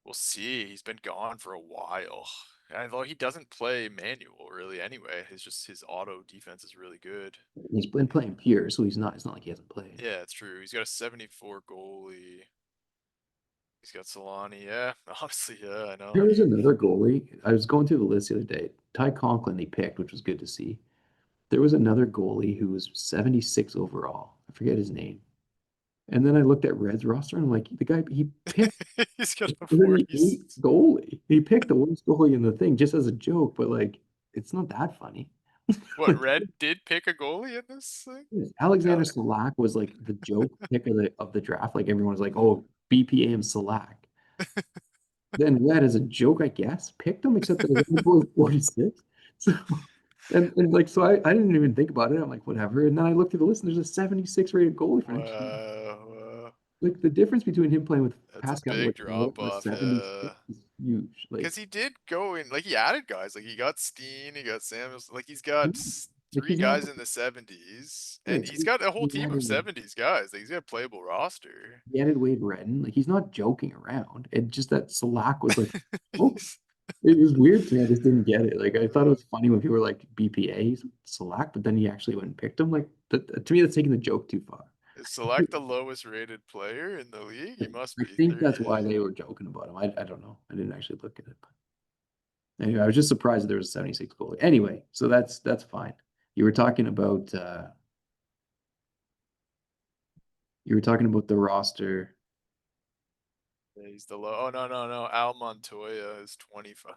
We'll see. He's been gone for a while. Although he doesn't play manual really anyway. It's just his auto defense is really good. He's been playing pure, so he's not. It's not like he hasn't played. Yeah, it's true. He's got a 74 goalie. He's got Solani. Yeah, honestly, yeah, I know. There was another goalie. I was going through the list the other day. Ty Conklin he picked, which was good to see. There was another goalie who was 76 overall. I forget his name. And then I looked at Red's roster and I'm like, the guy he picked He's got a a 38 46. goalie. He picked the worst goalie in the thing just as a joke, but like it's not that funny. What, Like Red did pick a goalie in this thing? Alexander Yeah. Salak was like the joke pick of the draft. Like everyone was like, oh, BPA and Salak. Then Red, as a joke, I guess, picked him, except that his only goal was 46. So and like so I didn't even think about it. I'm like, whatever. And then I looked at the list and there's a 76 rated goalie for next year. Wow. Like the difference between him playing with That's a Pascal big Lacroix drop and a off. 76 is huge. Like Because he did go in, like, he added guys. Like, he got Steen, he got Samuels. Like, he's got like three he's not guys in the 70s, and right. he's So got a whole he team of added 70s guys. Like, he's got a playable roster. he added Wade Redden. Like he's not joking around. It just that Salak was like, oh, it was weird to me. I just didn't get it. Like I thought it was funny when people were like BPA Salak, but then he actually went and picked him. Like to me, that's taking the joke too far. Select the lowest rated player in the league. He must I be think that's why 38. they were joking about him. I don't know. I didn't actually look at it. But anyway, I was just surprised that there was a 76 goalie. Anyway, so that's fine. You were talking about the roster. Yeah, he's the low. Oh, no, no, no. Al Montoya is 25.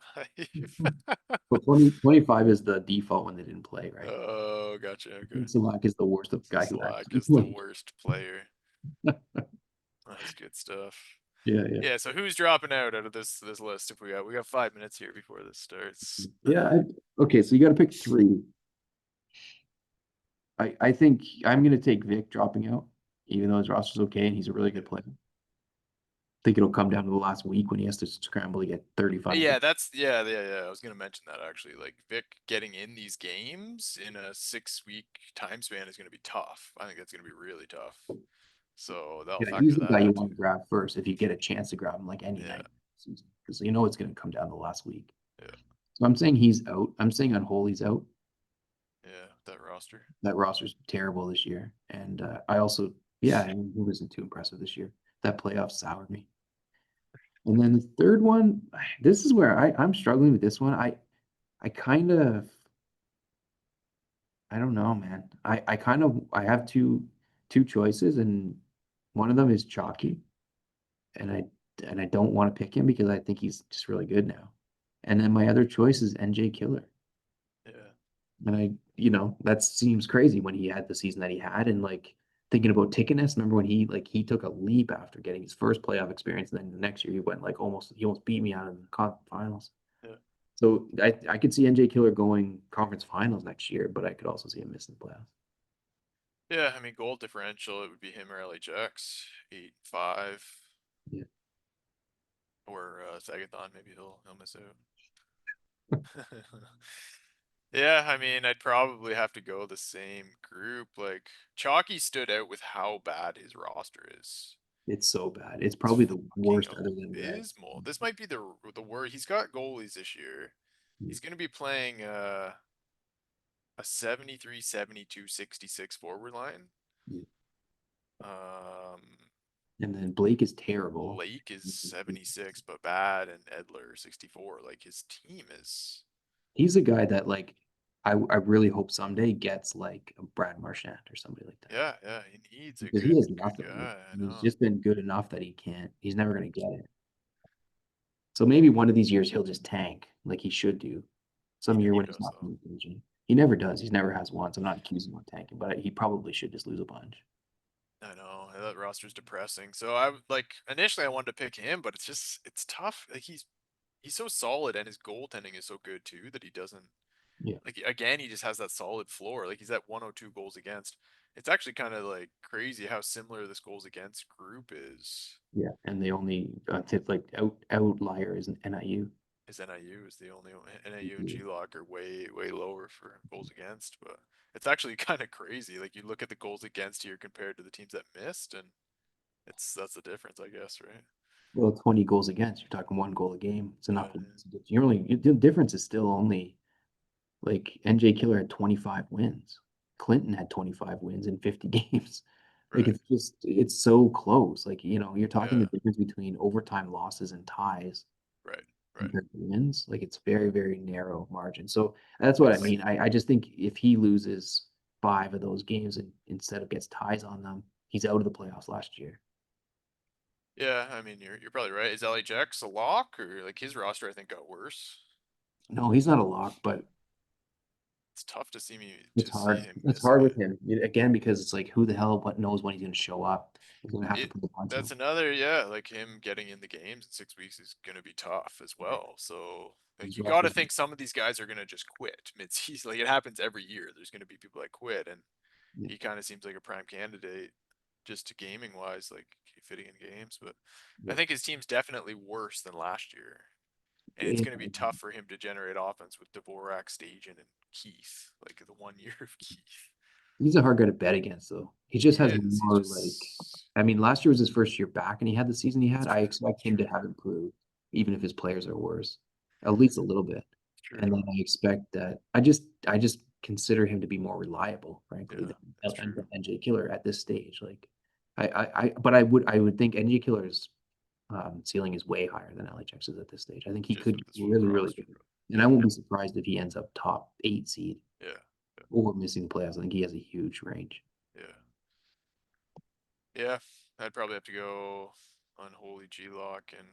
Well, 2025 is the default when they didn't play, right? Oh, gotcha. I Okay. think Salak is the worst of So guy who Slack actually is the played. worst player. That's good stuff. Yeah, yeah. Yeah, so who's dropping out of this list if we got 5 minutes here before this starts. Yeah. Okay, so you got to pick three. I think I'm gonna take Vic dropping out, even though his roster's okay and he's a really good player. I think it'll come down to the last week when he has to scramble to get 35 Yeah, goals. that's yeah. I was gonna mention that actually. Like Vic getting in these games in a 6 week time span is gonna be tough. I think that's gonna be really tough. So that'll Yeah, he's factor the that guy you in too. want to grab first if you get a chance to grab him like any Yeah, night because you know it's gonna come down to the last week. yeah, So I'm saying he's out. I'm saying Unholy's out. yeah. That roster. That roster's terrible this year, and I also yeah, I mean, he wasn't too impressive this year. That playoff soured me. And then the third one, this is where I'm struggling with this one. I kind of I don't know, man. I have two choices, and one of them is Chalky, and I don't want to pick him because I think he's just really good now. And then my other choice is NJ Killer. Yeah, And that seems crazy when he had the season that he had, and like thinking about Tickeness, remember when he took a leap after getting his first playoff experience, and then the next year he went like he almost beat me out of the finals. yeah. So I could see NJ Killer going conference finals next year, but I could also see him missing the playoffs. Yeah, I mean goal differential, it would be him or LHX, 8-5. Yeah. Or Sagathon, maybe he'll miss out. Yeah, I mean, I'd probably have to go the same group. Like Chalky stood out with how bad his roster is. It's so bad. It's It's probably the fucking worst other than Red. abysmal. This might be the worst. He's got goalies this year. Yeah. He's going to be playing a 73, 72, 66 forward line. Yeah. Um, And then Blake is terrible. Blake is 76 but bad, and Edler 64. Like his team is He's a guy that like I really hope someday gets like a Brad Marchand or somebody like that. Yeah, yeah, he needs a Because he has good nothing. Like, guy, I he's know. just been good enough that he's never gonna get it. So maybe one of these years he'll just tank like he should do. Some year He when he's does not though. being aging. He never does. He's never has once. I'm not accusing him of tanking, but he probably should just lose a bunch. I know that roster's depressing. So I like initially I wanted to pick him, but it's tough. Like he's so solid and his goaltending is so good too that he doesn't Yeah. like again he just has that solid floor. Like he's at 102 goals against. It's actually kind of like crazy how similar this goals against group is. Yeah. And the only tip like outlier is an NIU. His NIU is the only one. NIU and G-Lock are way lower for goals against, but it's actually kind of crazy. Like you look at the goals against here compared to the teams that missed, and that's the difference, I guess, right? Well, 20 goals against. You're talking 1 goal a game. It's Yeah, enough. You're only the difference is still only like NJ Killer had 25 wins. Clinton had 25 wins in 50 games. Like right. it's so close. Like, you're talking the Yeah, difference between overtime losses and ties right, right. compared to wins. Like it's very, very narrow margin. So that's what I It's mean. I just think if he loses 5 of those games and instead of gets ties on them, he's out of the playoffs last year. yeah. I mean, you're probably right. Is LHX a lock or like his roster? I think got worse. No, he's not a lock, but It's tough to it's see hard. him It's missing hard with it. him again because it's like who the hell what knows when he's going to show up. He's going to have to It put the bunch that's of another yeah, like him getting in the games in 6 weeks is gonna be tough as right. well. So like He's you rough got to with think some of these guys are gonna just quit mid-season. Like it happens every year. There's gonna be people that quit, and yeah, he kind of seems like a prime candidate just to gaming wise, like fitting in games. But I yeah. think his team's definitely worse than last year, and it's Yeah, gonna be tough for him to generate offense with Dvorak, Stajan, and Keith. Like the 1 year of Keith. he's a hard guy to bet against, though. He He just has is. He's more like, just I mean, last year was his first year back, and he had the season he had. it's I true. expect It's him to true. have improved, even if his players are worse, at least a little bit. It's true. And then I expect that I just consider him to be more reliable, frankly, Yeah, that's than true. NJ Killer at this stage. Like, but I would think NJ Killer's ceiling is way higher than LHX's at this stage. I think he Just could with get this really, really roster good. growth. And I Yeah, won't be surprised if he ends up top 8 seed yeah, yeah, or missing the playoffs. I think he has a huge range. yeah. Yeah, I'd probably have to go Unholy G-Lock and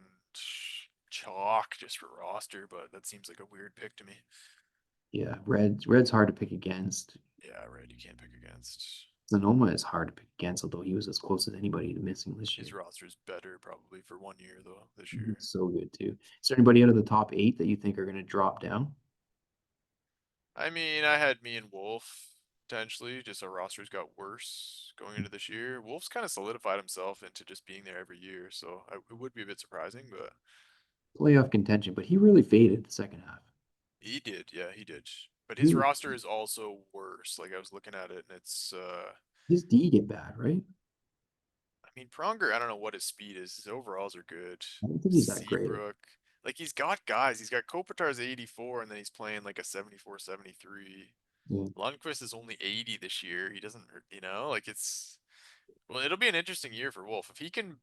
Chalk just for roster, but that seems like a weird pick to me. Yeah, Red's hard to pick against. Yeah, right, you can't pick against. Sonoma is hard to pick against, although he was as close as anybody to missing this His year. roster's better probably for 1 year though this He's year. so good too. Is there anybody out of the top 8 that you think are going to drop down? I mean, I had me and Wolf potentially, just our rosters got worse going into this year. Wolf's kind of solidified himself into just being there every year, so it would be a bit surprising, but Playoff contention, but he really faded the second half. he did, yeah, he did. But his He, roster is also worse. Like I was looking at it, and his D get bad, right? I mean, Pronger, I don't know what his speed is. His overalls are good. I don't think he's that great. Seabrook, like he's got guys. He's got Kopitar's 84, and then he's playing like a 74, 73. Yeah, Lundqvist is only 80 this year. He doesn't, like it's, well, it'll be an interesting year for Wolf. If he can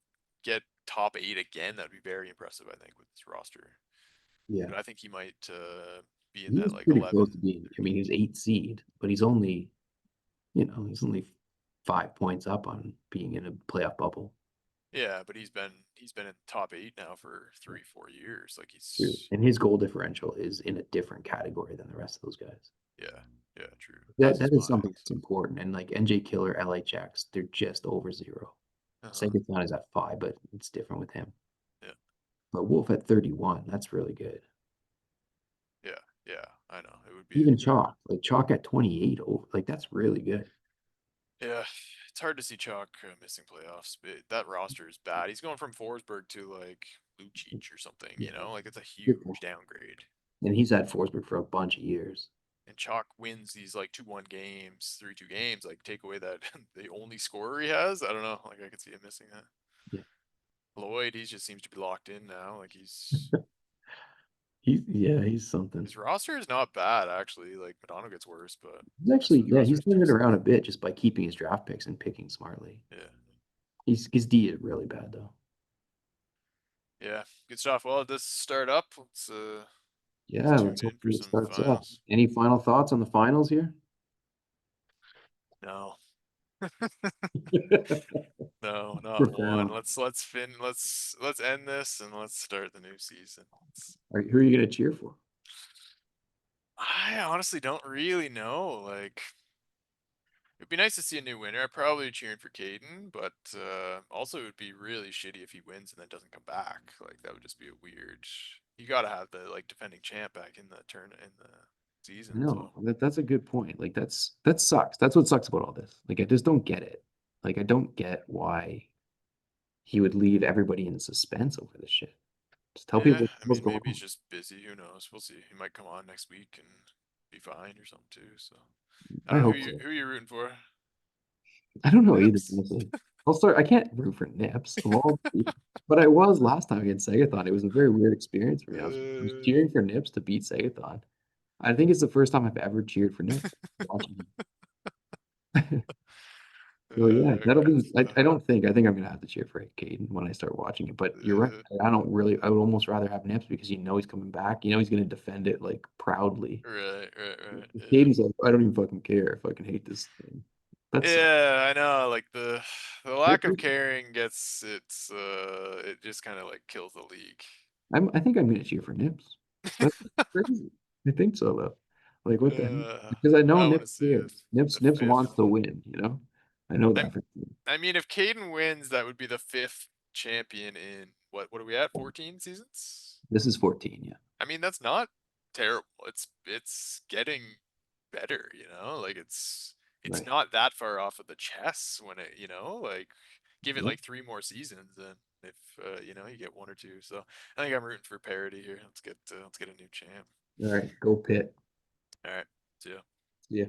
get top 8 again, that'd be very impressive, I think, with his roster. yeah. But I think he might be in He that was like pretty 11, close to being. I mean, 13. he's 8 seed, but he's only 5 points up on being in a playoff bubble. Yeah, but he's been in top 8 now for 3, 4 years. Like True. he's And his goal differential is in a different category than the rest of those guys. yeah, yeah, true. That As that is is mine. something that's So important. And like NJ Killer, LHX, they're just over 0. uh-huh. Sagathon is at 5, but it's different with him. Yeah, But Wolf at 31, that's really good. yeah, yeah. I know. It would be Even Chalk, like Chalk at 28, over, like that's really good. yeah, it's hard to see Chalk missing playoffs. But that roster is bad. He's going from Forsberg to like Lucic or something, Yeah, like it's a good point. huge downgrade. And he's had Forsberg for a bunch of years. And Chalk wins these like 2-1 games, 3-2 games, like take away that the only scorer he has. I don't know. Like I could see him missing that. Yeah. Lloyd, he just seems to be locked in now. Like He's something. his roster is not bad actually. Like Madonna gets worse, but He's the rest actually, of his yeah, roster he's is turned it decent. around a bit just by keeping his draft picks and picking smartly. Yeah. His D is really bad though. Yeah. Good stuff. Well, this start up. Let's So Yeah, let's tune hope in for it some starts up. finals. Any final thoughts on the finals here? No, no, not one. Profound. Let's end this and let's start the new season. Who are you gonna cheer for? I honestly don't really know. Like, it'd be nice to see a new winner. I'm probably cheering for Caden, but also it would be really shitty if he wins and then doesn't come back. Like, that would just be a weird. You gotta have the like defending champ back in the turn in the season. No, So that's a good point. Like that sucks. That's what sucks about all this. Like I just don't get it. Like I don't get why he would leave everybody in suspense over this shit. Just tell yeah, people I what's mean going maybe he's on. just busy. Who knows? We'll see. He might come on next week and be fine or something too. So I I don't know hope so. who you rooting for. I don't know either, Nips. honestly. I'll start. I can't root for Nips of all people, but I was last time against Segathon. It was a very weird experience for me. I was cheering for Nips to beat Segathon. I think it's the first time I've ever cheered for Nips watching him. So yeah, that'll Good be. stuff. I think I'm gonna have to cheer for Caden when I start watching it. But you're right. I don't really. I would almost rather have Nips because he's coming back. He's gonna defend it like proudly. Right. Yeah. Caden's like, I don't even fucking care if I can hate this thing. That's Yeah, I know. Like the lack of caring it just kind of like kills the league. I think I'm gonna cheer for Nips. That's crazy. I think so though. Like what the heck? Uh, Because I know I want to Nips see cares. the Nips wants fifth. to win. I know I'm that for sure. I mean, if Caden wins, that would be the fifth champion in what are we at? 14 seasons? This is 14. Yeah. I mean, that's not terrible. It's getting better, like it's Right. not that far off of the chess when like give it Yeah. like three more seasons and if you get one or two. So I think I'm rooting for parity here. Let's get a new champ. All right. Go Pit. All right. See ya. Yeah.